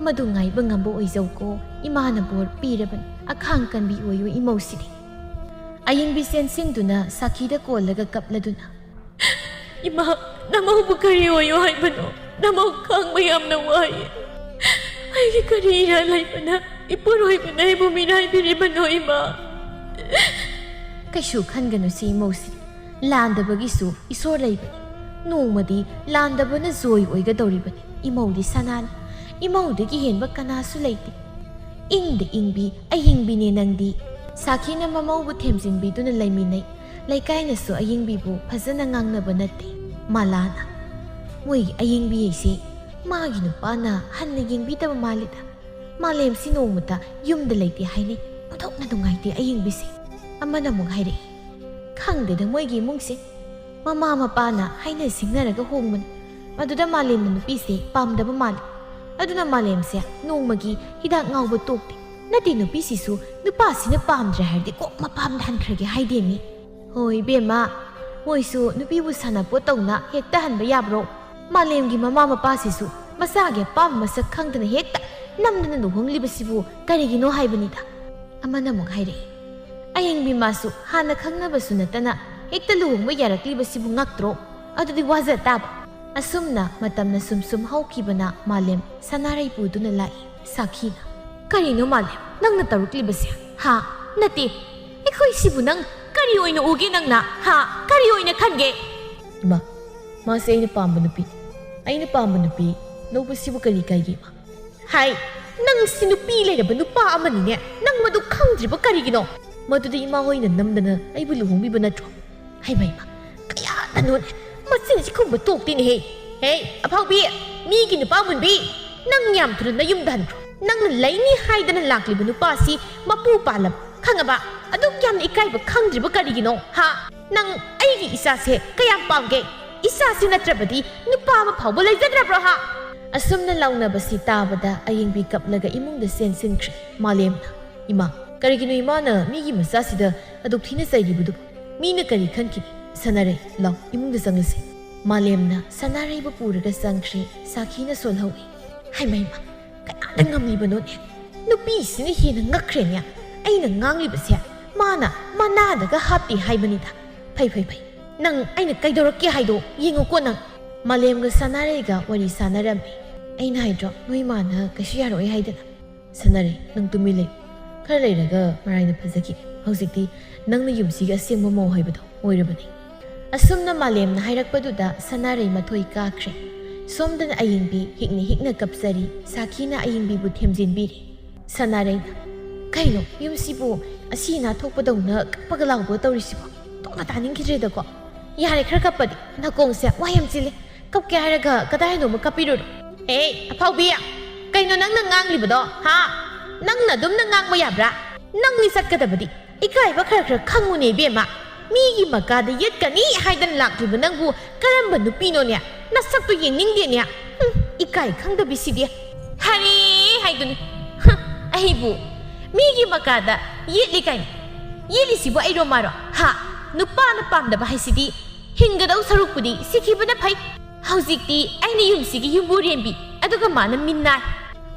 madungai bangambo oijauko imana bor piraban akhang kanbi oyu imau sidi ayingbi sensingduna sakhida kollaga kapladuna ima namau bukari oyu haibano namau khang mayamna wai Ay karira laipana ipuroi bana ibu minai biribano ima Kaishu khanganu si mosi landabagisu isor laibani nongmadi landabana zoi oigadoribani imaudi sanan imaudagi henba kanasu laiti ingda ingbi ayingbine nangdi sakhina mamaubu themjinbiduna laiminai laikainasu ayingbibu phajana ngangnaba natte malana moi ayingbi ise Magi nupana hanna yengbitaba malida malem sinongmata yumda leite haini muthok na dungaite ayingbisi amana mung haire khangde da moigi mungse mama mapana haina singnaraga hongman aduda malem na nupise pamdaba mal aduna malem se nongmagi hidak ngawba tokte nati nupisi su nupasina pamdra hardi kok mapam hankrage haide mi hoi bema moisu nupibu sanapo tawna hekta hanba yabro Malemgi mama mapasisu masage pam masak khangdana hekta namdana luhonglibasibu karigino haibanida amana mong haire ayengbi masu hana khangnabasu natana hekta luhongba yaraklibasibu ngaktro adudi waza taba asumna matamna sumsum haukibana malem sanarai puduna lai sakhina karino malem nangna taruklibasi ha nati ekhoi sibu nang kari oina ugi nangna ha ꯀꯔꯤ ꯑꯣꯏꯅ ꯈꯟꯒꯦ? ꯏꯃꯥ, ꯃꯥꯁꯦ ꯑꯩꯅ ꯄꯥꯝꯕ ꯅꯨꯄꯤ. ꯑꯩꯅ ꯄꯥꯝꯕ ꯅꯨꯄꯤ ꯂꯧꯕꯁꯤꯕꯨ ꯀꯔꯤ ꯀꯥꯏꯒꯦ ꯏꯃꯥ? ꯍꯥꯏ, ꯅꯪ ꯁꯤ ꯅꯨꯄꯤ ꯂꯩꯔꯕ ꯅꯨꯄꯥ ꯑꯃꯅꯤꯅꯦ. ꯅꯪ ꯃꯗꯨ ꯈꯪꯗ꯭ꯔꯤꯕ ꯀꯔꯤꯒꯤꯅꯣ? ꯃꯗꯨꯗꯤ ꯏꯃꯥ ꯍꯣꯏꯅ ꯅꯝꯗꯅ ꯑꯩꯕꯨ ꯂꯨꯍꯣꯡꯕꯤꯕ ꯅꯠꯇ꯭ꯔꯣ? ꯍꯩꯃ ꯏꯃꯥ, ꯀꯌꯥꯗꯅꯣꯅꯦ. ꯃꯆꯤꯟꯁꯤ ꯈꯨꯝꯕ ꯇꯣꯛꯇꯦꯅꯦꯍꯦ. ꯍꯦ, ꯑꯐꯥꯎꯕꯤ, ꯃꯤꯒꯤ ꯅꯨꯄꯥ ꯃꯨꯟꯕꯤ, ꯅꯪ ꯌꯥꯝ ꯊꯨꯅ ꯅꯌꯨꯝꯗ ꯍꯟꯈ꯭ꯔꯣ. ꯅꯪꯅ ꯂꯩꯅꯤ ꯍꯥꯏꯗꯅ ꯂꯥꯛꯂꯤꯕ ꯅꯨꯄꯥꯁꯤ ꯃꯄꯨ ꯄꯥꯜꯂꯕ, ꯈꯪꯉꯕ? ꯑꯗꯨꯛ ꯌꯥꯝꯅ ꯏꯀꯥꯏꯕ ꯈꯪꯗ꯭ꯔꯤꯕ ꯀꯔꯤꯒꯤꯅꯣ? ꯍꯥ? ꯅꯪ ꯑꯩꯒꯤ ꯏꯆꯥꯁꯦ ꯀꯌꯥꯝ ꯄꯥꯝꯒꯦ? ꯏꯆꯥꯁꯤ ꯅꯠꯇ꯭ꯔꯕꯗꯤ ꯅꯨꯄꯥ ꯑꯃ ꯐꯥꯎꯕ ꯂꯩꯖꯗ꯭ꯔꯕ꯭ꯔꯣ ꯍꯥ? ꯑꯁꯨꯝꯅ ꯂꯥꯎꯅꯕꯁꯤ ꯇꯥꯕꯗ ꯑꯌꯤꯡꯕꯤ ꯀꯞꯂꯒ ꯏꯃꯨꯡꯗ ꯆꯦꯟꯁꯤꯟꯈ꯭ꯔꯦ. ꯃꯥꯂꯦꯝꯅ, ꯏꯃꯥ, ꯀꯔꯤꯒꯤꯅꯣ ꯏꯃꯥꯅ ꯃꯤꯒꯤ ꯃꯆꯥꯁꯤꯗ ꯑꯗꯨꯛ ꯊꯤꯅ ꯆꯩꯔꯤꯕꯗꯨꯕꯨ? ꯃꯤꯅ ꯀꯔꯤ ꯈꯟꯈꯤꯅꯤ? ꯁꯅꯥꯔꯩ, ꯂꯥꯎ ꯏꯃꯨꯡꯗ ꯆꯪꯂꯁꯤ. ꯃꯥꯂꯦꯝꯅ ꯁꯅꯥꯔꯩꯕꯨ ꯄꯨꯔꯒ ꯆꯪꯈ꯭ꯔꯦ. ꯁꯥꯈꯤꯅ ꯁꯣꯜꯍꯧꯏ. ꯍꯩꯃ ꯏꯃꯥ, ꯀꯌꯥꯗ ꯉꯝꯂꯤꯕꯅꯣꯅꯦ? ꯅꯨꯄꯤꯁꯤꯅ ꯍꯦꯟꯅ ꯉꯛꯈ꯭ꯔꯦꯅꯦ. ꯑꯩꯅ ꯉꯥꯡꯂꯤꯕꯁꯦ ꯃꯥꯅ ꯃꯅꯥꯗꯒ ꯍꯥꯞꯇꯦ ꯍꯥꯏꯕꯅꯤꯗ. ꯐꯩ ꯐꯩ ꯐꯩ, ꯅꯪ ꯑꯩꯅ ꯀꯩꯗꯧꯔꯛꯀꯦ ꯍꯥꯏꯗꯣ ꯌꯦꯡꯉꯨꯀꯣ ꯅꯪ. ꯃꯥꯂꯦꯝꯒ ꯁꯅꯥꯔꯩꯒ ꯋꯥꯔꯤ ꯁꯥꯟꯅꯔꯝꯃꯤ. ꯑꯩꯅ ꯍꯥꯏꯗ꯭ꯔꯣ ꯅꯣꯏ ꯃꯥꯅ ꯀꯩꯁꯨ ꯌꯥꯔꯣꯏ ꯍꯥꯏꯗꯅ. ꯁꯅꯥꯔꯩ, ꯅꯪ ꯇꯨꯃꯤꯟ ꯂꯩ. ꯈꯔ ꯂꯩꯔꯒ ꯃꯔꯥꯏꯅ ꯐꯖꯈꯤ. ꯍꯧꯖꯤꯛꯇꯤ ꯅꯪꯅ ꯌꯨꯝꯁꯤꯒꯤ ꯑꯁꯦꯡꯕ ꯃꯧ ꯍꯥꯏꯕꯗꯣ ꯑꯣꯏꯔꯕꯅꯤ. ꯑꯁꯨꯝꯅ ꯃꯥꯂꯦꯝꯅ ꯍꯥꯏꯔꯛꯄꯗꯨꯗ ꯁꯅꯥꯔꯩ ꯃꯊꯣꯏ ꯀꯥꯈ꯭ꯔꯦ. ꯁꯣꯝꯗꯅ ꯑꯌꯤꯡꯕꯤ ꯍꯤꯛꯅ ꯍꯤꯛꯅ ꯀꯞꯆꯔꯤ. ꯁꯥꯈꯤꯅ ꯑꯌꯤꯡꯕꯤꯕꯨ ꯊꯦꯝꯖꯤꯟꯕꯤꯔꯤ. ꯁꯅꯥꯔꯩꯅ, ꯀꯩꯅꯣ ꯌꯨꯝꯁꯤꯕꯨ ꯑꯁꯤ ꯑꯅꯥ ꯊꯣꯛꯄꯗꯧꯅ ꯀꯞꯄꯒ ꯂꯥꯎꯕ ꯇꯧꯔꯤꯁꯤꯕꯣ? ꯇꯣꯛꯅ ꯇꯥꯅꯤꯡꯈꯤꯗ꯭ꯔꯦꯗꯀꯣ. ꯌꯥꯔꯦ, ꯈꯔ ꯀꯞꯄꯗꯤ. ꯅꯥꯀꯣꯡꯁꯦ ꯋꯥ ꯌꯥꯝ ꯆꯤꯜꯂꯦ. ꯀꯞꯀꯦ ꯍꯥꯏꯔꯒ ꯀꯗꯥꯏꯅꯣꯃ ꯀꯞꯄꯤꯔꯨꯔꯣ. ꯑꯦ, ꯑꯐꯥꯎꯕꯤ, ꯀꯩꯅꯣ ꯅꯪꯅ ꯉꯥꯡꯂꯤꯕꯗꯣ? ꯍꯥ? ꯅꯪꯅ ꯑꯗꯨꯝꯅ ꯉꯥꯡꯕ ꯌꯥꯕ꯭ꯔꯥ? ꯅꯪꯅꯤ ꯆꯠꯀꯗꯕꯗꯤ. ꯏꯀꯥꯏꯕ ꯈꯔ ꯈꯔ ꯈꯪꯉꯨꯅꯦ ꯏꯕꯦꯝꯃ. ꯃꯤꯒꯤ ꯃꯀꯥꯗ ꯌꯦꯠꯀꯅꯤ ꯍꯥꯏꯗꯅ ꯂꯥꯛꯂꯤꯕ ꯅꯪꯕꯨ ꯀꯔꯝꯕ ꯅꯨꯄꯤꯅꯣꯅꯦ? ꯅꯁꯛꯇꯨ ꯌꯦꯡꯅꯤꯡꯗꯦꯅꯦ. ꯏꯀꯥꯏ ꯈꯪꯗꯕꯤꯁꯤꯗꯤ. ꯍꯔꯤ ꯍꯥꯏꯗꯨꯅꯤ. ꯑꯩꯕꯨ ꯃꯤꯒꯤ ꯃꯀꯥꯗ ꯌꯦꯠꯂꯤ ꯀꯥꯏꯅ. ꯌꯦꯠꯂꯤꯁꯤꯕꯨ ꯑꯩꯔꯣ ꯃꯥꯔꯣ? ꯍꯥ? ꯅꯨꯄꯥꯅ ꯄꯥꯝꯗꯕ ꯍꯥꯏꯁꯤꯗꯤ ꯍꯤꯡꯒꯗꯧ ꯁꯔꯨꯛꯄꯨꯗꯤ ꯁꯤꯈꯤꯕꯅ ꯐꯩ. ꯍꯧꯖꯤꯛꯇꯤ ꯑꯩꯅ ꯌꯨꯝꯁꯤꯒꯤ ꯌꯨꯝꯕꯨꯔꯦꯝꯕꯤ, ꯑꯗꯨꯒ ꯃꯥꯅ ꯃꯤꯅꯥꯏ.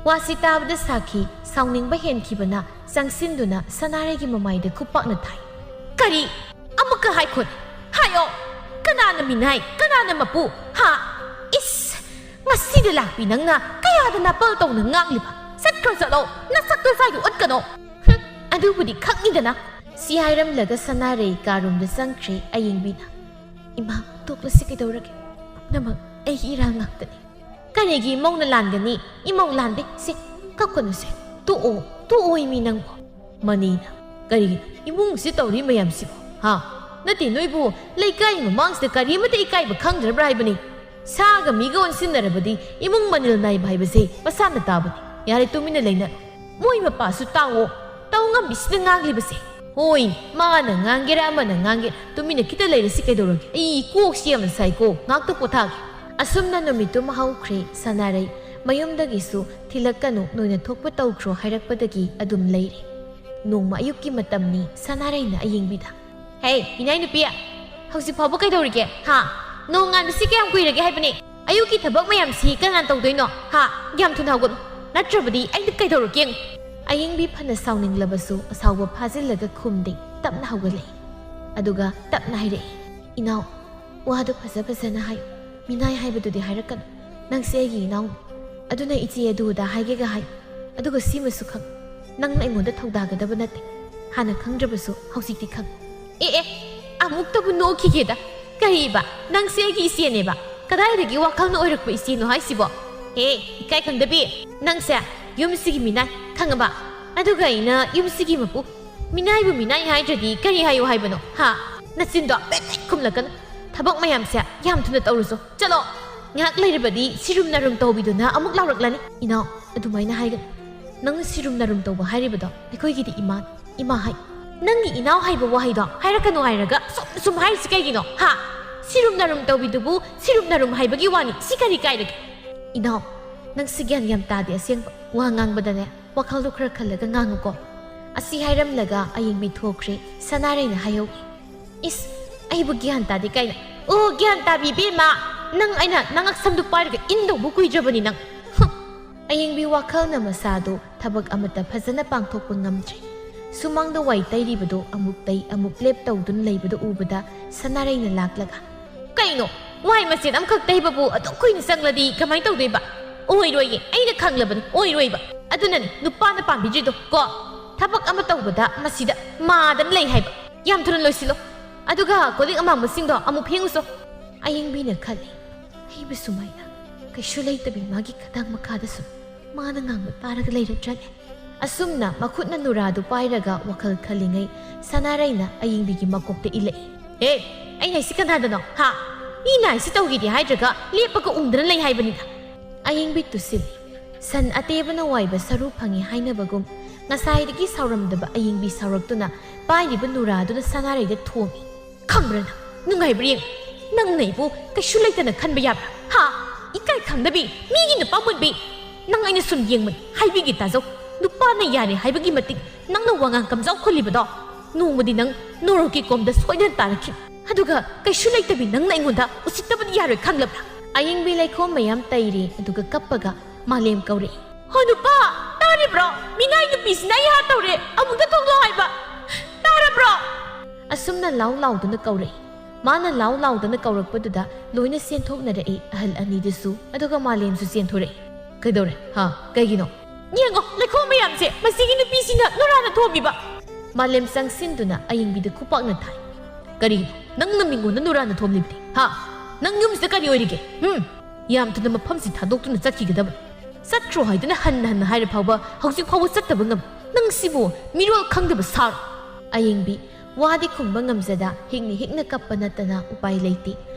ꯋꯥꯁꯤ ꯇꯥꯕꯗ ꯁꯥꯈꯤ ꯁꯥꯎꯅꯤꯡꯕ ꯍꯦꯟꯈꯤꯕꯅ ꯆꯪꯁꯤꯟꯗꯨꯅ ꯁꯅꯥꯔꯩꯒꯤ ꯃꯃꯥꯏꯗ ꯈꯨꯄꯥꯛꯅ ꯊꯥꯏ. ꯀꯔꯤ? ꯑꯃꯨꯛꯀ ꯍꯥꯏꯈꯣ. ꯍꯥꯏꯌꯣ. ꯀꯅꯥꯅ ꯃꯤꯅꯥꯏ? ꯀꯅꯥꯅ ꯃꯄꯨ? ꯍꯥ? ꯏꯁ, ꯉꯁꯤꯗ ꯂꯥꯛꯄꯤ ꯅꯪꯅ ꯀꯌꯥꯗ ꯅꯥꯄꯜ ꯇꯧꯅ ꯉꯥꯡꯂꯤꯕ? ꯆꯠꯈ꯭ꯔꯣ ꯆꯠꯂꯣ. ꯅꯁꯛꯇꯣ ꯁ꯭ꯋꯥꯏꯗ ꯎꯠꯀꯅꯣ. ꯑꯗꯨꯕꯨꯗꯤ ꯈꯪꯅꯤꯗꯅ. ꯁꯤ ꯍꯥꯏꯔꯝꯂꯒ ꯁꯅꯥꯔꯩ ꯀꯥꯔꯣꯝꯗ ꯆꯪꯈ꯭ꯔꯦ. ꯑꯌꯤꯡꯕꯤꯅ, ꯏꯃꯥ, ꯇꯣꯛꯂꯁꯤ ꯀꯩꯗꯧꯔꯒꯦ? ꯄꯨꯝꯅꯃꯛ ꯑꯩꯒꯤ ꯏꯔꯥꯜ ꯉꯥꯛꯇꯅꯤ. ꯀꯔꯤꯒꯤ ꯏꯃꯧꯅ ꯂꯥꯟꯒꯅꯤ? ꯏꯃꯧ ꯂꯥꯟꯗꯦ. ꯁꯤ ꯀꯞꯀꯅꯨꯁꯦ. ꯇꯣꯛꯑꯣ, ꯇꯣꯛꯑꯣ ꯏꯃꯤ ꯅꯪꯕꯨ. ꯃꯅꯤꯅ, ꯀꯔꯤꯒꯤꯅꯣ ꯏꯃꯨꯡꯁꯤ ꯇꯧꯔꯤ ꯃꯌꯥꯝꯁꯤꯕꯨ? ꯍꯥ? ꯅꯠꯇꯦ, ꯅꯣꯏꯕꯨ ꯂꯩꯀꯥꯏ ꯃꯃꯥꯡꯁꯤꯗ ꯀꯔꯤꯃꯇ ꯏꯀꯥꯏꯕ ꯈꯪꯗ꯭ꯔꯕ꯭ꯔꯥ ꯍꯥꯏꯕꯅꯤ. ꯁꯥꯒ ꯃꯤꯒ ꯑꯣꯟꯁꯤꯟꯅꯔꯕꯗꯤ ꯏꯃꯨꯡ ꯃꯅꯤꯜ ナꯏꯕ ꯍꯥꯏꯕꯁꯦ ꯃꯁꯥꯅ ꯇꯥꯕꯅꯤ. ꯌꯥꯔꯦ, ꯇꯨꯃꯤꯟꯅ ꯂꯩꯅꯔꯣ. ꯃꯣꯏ ꯃꯄꯥꯁꯨ ꯇꯥꯎꯑꯣ. ꯇꯧ ꯉꯝꯕꯤꯁꯤꯗ ꯉꯥꯡꯂꯤꯕꯁꯦ. ꯍꯣꯏ, ꯃꯥꯅ ꯉꯥꯡꯒꯦꯔꯥ ꯑꯃꯅ ꯉꯥꯡꯒꯦꯔꯥ ꯇꯨꯃꯤꯟꯅ ꯈꯤꯇ ꯂꯩꯔꯁꯤ ꯀꯩꯗꯧꯔꯒꯦ? ꯑꯩ ꯀꯣꯛꯁꯤ ꯌꯥꯝꯅ ꯁꯥꯏꯀꯣ. ꯉꯥꯛꯇ ꯄꯣꯊꯥꯒꯦ. ꯑꯁꯨꯝꯅ ꯅꯨꯃꯤꯠꯇꯨꯃ ꯍꯧꯈ꯭ꯔꯦ. ꯁꯅꯥꯔꯩ ꯃꯌꯨꯝꯗꯒꯤꯁꯨ ꯊꯤꯜꯂꯛꯀꯅꯨ, ꯅꯣꯏꯅ ꯊꯣꯛꯄ ꯇꯧꯈ꯭ꯔꯣ ꯍꯥꯏꯔꯛꯄꯗꯒꯤ ꯑꯗꯨꯝ ꯂꯩꯔꯦ. ꯅꯣꯡꯃ ꯑꯌꯨꯛꯀꯤ ꯃꯇꯝꯅꯤ. ꯁꯅꯥꯔꯩꯅ ꯑꯌꯤꯡꯕꯤꯗ, ꯍꯦ ꯏꯅꯥꯏ ꯅꯨꯄꯤ, ꯍꯧꯖꯤꯛ ꯐꯥꯎꯕ ꯀꯩꯗꯧꯔꯤꯒꯦ? ꯍꯥ? ꯅꯣꯡ ꯉꯥꯟꯕꯁꯤ ꯀꯌꯥꯝ ꯀꯨꯏꯔꯒꯦ ꯍꯥꯏꯕꯅꯤ? ꯑꯌꯨꯛꯀꯤ ꯊꯕꯛ ꯃꯌꯥꯝꯁꯤ ꯀꯅꯥ ꯇꯧꯗꯣꯏꯅꯣ? ꯍꯥ? ꯌꯥꯝ ꯊꯨꯅ ꯍꯧꯒꯠꯂꯨ, ꯅꯠꯇ꯭ꯔꯕꯗꯤ ꯑꯩꯅ ꯀꯩꯗꯧꯔꯒꯦ? ꯑꯌꯤꯡꯕꯤ ꯐꯅ ꯁꯥꯎꯅꯤꯡꯂꯕꯁꯨ ꯑꯁꯥꯎꯕ ꯐꯥꯖꯤꯜꯂꯒ ꯈꯨꯝꯗꯦ. ꯇꯞꯅ ꯍꯧꯒꯠꯂꯛꯏ. ꯑꯗꯨꯒ ꯇꯞꯅ ꯍꯥꯏꯔꯛꯏ. ꯏꯅꯥꯎ, ꯋꯥꯗꯣ ꯐꯖ ꯐꯖꯅ ꯍꯥꯏꯌꯨ. ꯃꯤꯅꯥꯏ ꯍꯥꯏꯕꯗꯨꯗꯤ ꯍꯥꯏꯔꯛꯀꯅꯨ. ꯅꯪꯁꯦ ꯑꯩꯒꯤ ꯏꯅꯥꯎꯅꯤ. ꯑꯗꯨꯅ ꯏꯆꯦ ꯑꯗꯨꯗ ꯍꯥꯏꯒꯦꯒ ꯍꯥꯏ. ꯑꯗꯨꯒ ꯁꯤꯃꯁꯨ ꯈꯪ, ꯅꯪꯅ ꯑꯩꯉꯣꯟꯗ ꯊꯧꯗꯥꯒꯗꯕ ꯅꯠꯇꯦ. ꯍꯥꯟꯅ ꯈꯪꯗ꯭ꯔꯕꯁꯨ ꯍꯧꯖꯤꯛꯇꯤ ꯈꯪ. ꯑꯦ, ꯑꯃꯨꯛꯇꯕꯨ ꯅꯣꯛꯈꯤꯒꯦꯗ. ꯀꯔꯤꯕ? ꯅꯪꯁꯦ ꯑꯩꯒꯤ ꯏꯆꯦꯅꯦꯕ? ꯀꯗꯥꯏꯗꯒꯤ ꯋꯥꯈꯜꯅ ꯑꯣꯏꯔꯛꯄ ꯏꯆꯦꯅꯣ ꯍꯥꯏꯁꯤꯕꯣ? ꯍꯦ, ꯏꯀꯥꯏ ꯈꯪꯗꯕꯤ, ꯅꯪꯁꯦ ꯌꯨꯝꯁꯤꯒꯤ ꯃꯤꯅꯥꯏ, ꯈꯪꯉꯕ? ꯑꯗꯨꯒ ꯑꯩꯅ ꯌꯨꯝꯁꯤꯒꯤ ꯃꯄꯨ. ꯃꯤꯅꯥꯏꯕꯨ ꯃꯤꯅꯥꯏ ꯍꯥꯏꯗ꯭ꯔꯗꯤ ꯀꯔꯤ ꯍꯥꯏꯌꯨ ꯍꯥꯏꯕꯅꯣ? ꯍꯥ? ꯅꯆꯤꯟꯗꯣ ꯄꯦꯠ ꯄꯦꯠ ꯈꯨꯝꯂꯛꯀꯅꯨ. ꯊꯕꯛ ꯃꯌꯥꯝꯁꯦ ꯌꯥꯝ ꯊꯨꯅ ꯇꯧꯔꯨꯁꯣ. ꯆꯠꯂꯣ. ꯉꯥꯏꯍꯥꯛ ꯂꯩꯔꯕꯗꯤ ꯁꯤꯔꯨꯝ ꯅꯥꯔꯨꯝ ꯇꯧꯕꯤꯗꯨꯅ ꯑꯃꯨꯛ ꯂꯥꯎꯔꯛꯂꯅꯤ. ꯏꯅꯥꯎ, ꯑꯗꯨꯃꯥꯏꯅ ꯍꯥꯏꯒꯅꯨ. ꯅꯪꯅ ꯁꯤꯔꯨꯝ ꯅꯥꯔꯨꯝ ꯇꯧꯕ ꯍꯥꯏꯔꯤꯕꯗꯣ ꯑꯩꯈꯣꯏꯒꯤꯗꯤ ꯏꯃꯥ ꯍꯥꯏ. ꯅꯪꯒꯤ ꯏꯅꯥꯎ ꯍꯥꯏꯕ ꯋꯥꯍꯩꯗꯣ ꯍꯥꯏꯔꯛꯀꯅꯨ ꯍꯥꯏꯔꯒ ꯁꯨꯝ ꯍꯥꯏꯔꯤꯁꯤ ꯀꯩꯒꯤꯅꯣ? ꯍꯥ? ꯁꯤꯔꯨꯝ ꯅꯥꯔꯨꯝ ꯇꯧꯕꯤꯗꯨꯕꯨ ꯁꯤꯔꯨꯝ ꯅꯥꯔꯨꯝ ꯍꯥꯏꯕꯒꯤ ꯋꯥꯅꯤ. ꯁꯤ ꯀꯔꯤ ꯀꯥꯏꯔꯒꯦ? ꯏꯅꯥꯎ, ꯅꯪꯁꯤ ꯒ꯭ꯌꯥꯟ ꯌꯥꯝ ꯇꯥꯗꯦ ꯑꯁꯦꯡꯕ. ꯋꯥ ꯉꯥꯡꯕꯗꯅꯦ ꯋꯥꯈꯜꯗꯣ ꯈꯔ ꯈꯜꯂꯒ ꯉꯥꯡꯉꯨꯀꯣ. ꯑꯁꯤ ꯍꯥꯏꯔꯝꯂꯒ ꯑꯌꯤꯡꯕꯤ ꯊꯣꯛꯈ꯭ꯔꯦ. ꯁꯅꯥꯔꯩꯅ ꯍꯥꯏꯍꯧꯏ. ꯏꯁ, ꯑꯩꯕꯨ ꯒ꯭ꯌꯥꯟ ꯇꯥꯗꯦ ꯀꯥꯏꯅ. ꯑꯣ, ꯒ꯭ꯌꯥꯟ ꯇꯥꯕꯤꯕꯦꯝꯃ. ꯅꯪ ꯑꯩꯅ ꯅꯉꯛ ꯁꯝꯗꯨ ꯄꯥꯏꯔꯒ ꯏꯟꯗꯧꯕꯨ ꯀꯨꯏꯗ꯭ꯔꯕꯅꯤ ꯅꯪ. ꯑꯌꯤꯡꯕꯤ ꯋꯥꯈꯜꯅ ꯃꯁꯥꯗꯣ ꯊꯕꯛ ꯑꯃꯠꯇ ꯐꯖꯅ ꯄꯥꯡꯊꯣꯛꯄ ꯉꯝꯗ꯭ꯔꯦ. ꯁꯨꯃꯥꯡꯗ ꯋꯥꯏ ꯇꯩꯔꯤꯕꯗꯣ ꯑꯃꯨꯛ ꯇꯩ ꯑꯃꯨꯛ ꯂꯦꯞ ꯇꯧꯗꯨꯅ ꯂꯩꯕꯗꯣ ꯎꯕꯗ ꯁꯅꯥꯔꯩꯅ ꯂꯥꯛꯂꯒ, ꯀꯩꯅꯣ? ꯋꯥꯏ ꯃꯆꯦꯠ ꯑꯃꯈꯛ ꯇꯩꯕꯕꯨ ꯑꯗꯨꯛ ꯀꯨꯏꯅ ꯆꯪꯂꯗꯤ ꯀꯃꯥꯏꯅ ꯇꯧꯗꯣꯏꯕ? ꯑꯣꯏꯔꯣꯏꯌꯦ, ꯑꯩꯅ ꯈꯪꯂꯕꯅꯤ, ꯑꯣꯏꯔꯣꯏꯕ. ꯑꯗꯨꯅꯅꯤ ꯅꯨꯄꯥꯅ ꯄꯥꯝꯕꯤꯗ꯭ꯔꯤꯗꯣ ꯀꯣ. ꯊꯕꯛ ꯑꯃ ꯇꯧꯕꯗ ꯃꯁꯤꯗ ꯃꯥꯗꯅ ꯂꯩ ꯍꯥꯏꯕ. ꯌꯥꯝ ꯊꯨꯅ ꯂꯣꯏꯁꯤꯜꯂꯣ. ꯑꯗꯨꯒ ꯀꯣꯂꯤꯛ ꯑꯃꯥꯡꯕꯁꯤꯡꯗꯣ ꯑꯃꯨꯛ ꯐꯦꯡꯉꯨꯁꯣ ꯑꯌꯦꯡꯕꯤꯅ ꯈꯜꯂꯤ ꯑꯩꯕꯨ ꯁꯨꯃꯥꯏꯅ ꯀꯩꯁꯨ ꯂꯩꯇꯕꯤ ꯃꯥꯒꯤ ꯈꯗꯥꯡ ꯃꯈꯥꯗꯁꯨ ꯃꯥꯅ ꯉꯥꯡꯕ ꯇꯥꯔꯒ ꯂꯩꯔꯗ꯭ꯔꯅꯦ ꯑꯁꯨꯝꯅ ꯃꯈꯨꯠꯅ ꯅꯨꯔꯥꯗꯨ ꯄꯥꯏꯔꯒ ꯋꯥꯈꯜ ꯈꯜꯂꯤꯉꯩ ꯁꯅꯥꯔꯩꯅ ꯑꯌꯦꯡꯕꯤꯒꯤ ꯃꯀꯣꯛꯇ ꯏꯜꯂꯛꯏ ꯑꯩꯅ ꯍꯥꯏꯁꯤ ꯀꯅꯥꯗꯅꯣ ꯍꯥ ꯃꯤꯅ ꯍꯥꯏꯁꯤ ꯇꯧꯒꯦꯗꯤ ꯍꯥꯏꯗ꯭ꯔꯒ ꯂꯦꯞꯄꯒ ꯎꯪꯗꯅ ꯂꯩ ꯍꯥꯏꯕꯅꯤꯗ ꯑꯌꯦꯡꯕꯤ ꯇꯨꯁꯤꯜꯂꯤ ꯁꯟ ꯑꯇꯦꯕꯅ ꯋꯥꯏꯕ ꯁꯔꯨ ꯐꯪꯉꯤ ꯍꯥꯏꯅꯕꯒꯨꯝ ꯉꯁꯥꯏꯗꯒꯤ ꯁꯥꯎꯔꯝꯗꯕ ꯑꯌꯦꯡꯕꯤ ꯁꯥꯎꯔꯛꯇꯨꯅ ꯄꯥꯏꯔꯤꯕ ꯅꯨꯔꯥꯗꯨꯅ ꯁꯅꯥꯔꯩꯗ ꯊꯣꯝꯃꯤ ꯈꯪꯕ꯭ꯔ ꯅꯨꯡꯉꯥꯏꯕ꯭ꯔ ꯌꯦꯡ ꯅꯪꯅ ꯑꯩꯕꯨ ꯀꯩꯁꯨ ꯂꯩꯇꯅ ꯈꯟꯕ ꯌꯥꯕ꯭ꯔꯥ ꯍꯥ ꯏꯀꯥꯏ ꯈꯪꯗꯕꯤ ꯃꯤꯒꯤ ꯅꯨꯄꯥ ꯃꯨꯟꯕꯤ ꯅꯪ ꯑꯩꯅ ꯁꯨꯝ ꯌꯦꯡꯕꯅꯤ ꯍꯥꯏꯕꯤꯒꯦ ꯇꯥꯖꯧ ꯅꯨꯄꯥꯅ ꯌꯥꯔꯦ ꯍꯥꯏꯕꯒꯤ ꯃꯇꯤꯛ ꯅꯪꯅ ꯋꯥꯉꯥꯡ ꯀꯝꯖꯥꯎ ꯈꯨꯜꯂꯤꯕꯗꯣ ꯅꯣꯡꯃꯗꯤ ꯅꯪ ꯅꯣꯔꯣꯛꯀꯤ ꯀꯣꯝꯗ ꯁꯣꯏꯗꯅ ꯇꯥꯔꯛꯈꯤ ꯑꯗꯨꯒ ꯀꯩꯁꯨ ꯂꯩꯇꯕꯤ ꯅꯪꯅ ꯑꯩꯉꯣꯟꯗ ꯎꯁꯤꯠꯇꯕꯗꯤ ꯌꯥꯔꯣꯏ ꯈꯪꯂꯕ꯭ꯔꯥ ꯑꯌꯦꯡꯕꯤ ꯂꯩꯈꯣꯝ ꯃꯌꯥꯝ ꯇꯩꯔꯤ ꯑꯗꯨꯒ ꯀꯞꯄꯒ ꯃꯥꯂꯦꯝ ꯀꯧꯔꯛꯏ ꯍꯣ ꯅꯨꯄꯥ ꯇꯥꯔꯤꯕ꯭ꯔꯣ ꯃꯤꯅꯥꯏ ꯅꯨꯄꯤꯁꯤꯅ ꯑꯩ ꯍꯥ ꯇꯧꯔꯦ ꯑꯃꯨꯛꯇ ꯊꯣꯛꯂꯛꯑꯣ ꯍꯥꯏꯕ ꯇꯥꯔꯕ꯭ꯔꯣ ꯑꯁꯨꯝꯅ ꯂꯥꯎ ꯂꯥꯎꯗꯨꯅ ꯀꯧꯔꯛꯏ ꯃꯥꯅ ꯂꯥꯎ ꯂꯥꯎꯗꯨꯅ ꯀꯧꯔꯛꯄꯗꯨꯗ ꯂꯣꯏꯅ ꯆꯦꯟꯊꯣꯛꯅꯔꯛꯏ ꯑꯍꯜ ꯑꯅꯤꯗꯨꯁꯨ ꯑꯗꯨꯒ ꯃꯥꯂꯦꯝꯁꯨ ꯆꯦꯟꯊꯣꯔꯛꯏ ꯀꯩꯗꯧꯔꯦ ꯍꯥ ꯀꯩꯒꯤꯅꯣ ꯌꯦꯡꯉꯣ ꯂꯩꯈꯣꯝ ꯃꯌꯥꯝꯁꯦ ꯃꯁꯤꯒꯤ ꯅꯨꯄꯤꯁꯤꯅ ꯅꯨꯔꯥꯅ ꯊꯣꯝꯃꯤꯕ ꯃꯥꯂꯦꯝ ꯆꯪꯁꯤꯟꯗꯨꯅ ꯑꯌꯦꯡꯕꯤꯗ ꯈꯨꯄꯥꯛꯅ ꯊꯥꯏ ꯀꯔꯤꯒꯤꯅꯣ ꯅꯪꯅ ꯃꯤꯉꯣꯟꯗ ꯅꯨꯔꯥꯅ ꯊꯣꯝꯂꯤꯕꯗꯤ ꯍꯥ ꯅꯪ ꯌꯨꯝꯁꯤꯗ ꯀꯔꯤ ꯑꯣꯏꯔꯤꯒꯦ ꯌꯥꯝ ꯊꯨꯅ ꯃꯐꯝꯁꯤ ꯊꯥꯗꯣꯛꯇꯨꯅ ꯆꯠꯈꯤꯒꯗꯕꯅꯤ ꯆꯠꯈ꯭ꯔꯣ ꯍꯥꯏꯗꯨꯅ ꯍꯟꯅ ꯍꯟꯅ ꯍꯥꯏꯔ ꯐꯥꯎꯕ ꯍꯧꯖꯤꯛ ꯐꯥꯎꯕ ꯆꯠꯇꯕ ꯉꯝ ꯅꯪ ꯁꯤꯕꯨ ಮಿರೋಲ್ ꯈꯪꯗꯕ ꯁꯥꯔꯣ ꯑꯌꯦꯡꯕꯤ ꯋꯥꯗꯤ ꯈꯨꯝꯕ ꯉꯝꯖꯗ ꯍꯤꯛꯅ ꯍꯤꯛꯅ ꯀꯞꯄ ꯅꯠꯇꯅ ꯎꯄꯥꯏ ꯂꯩꯇꯦ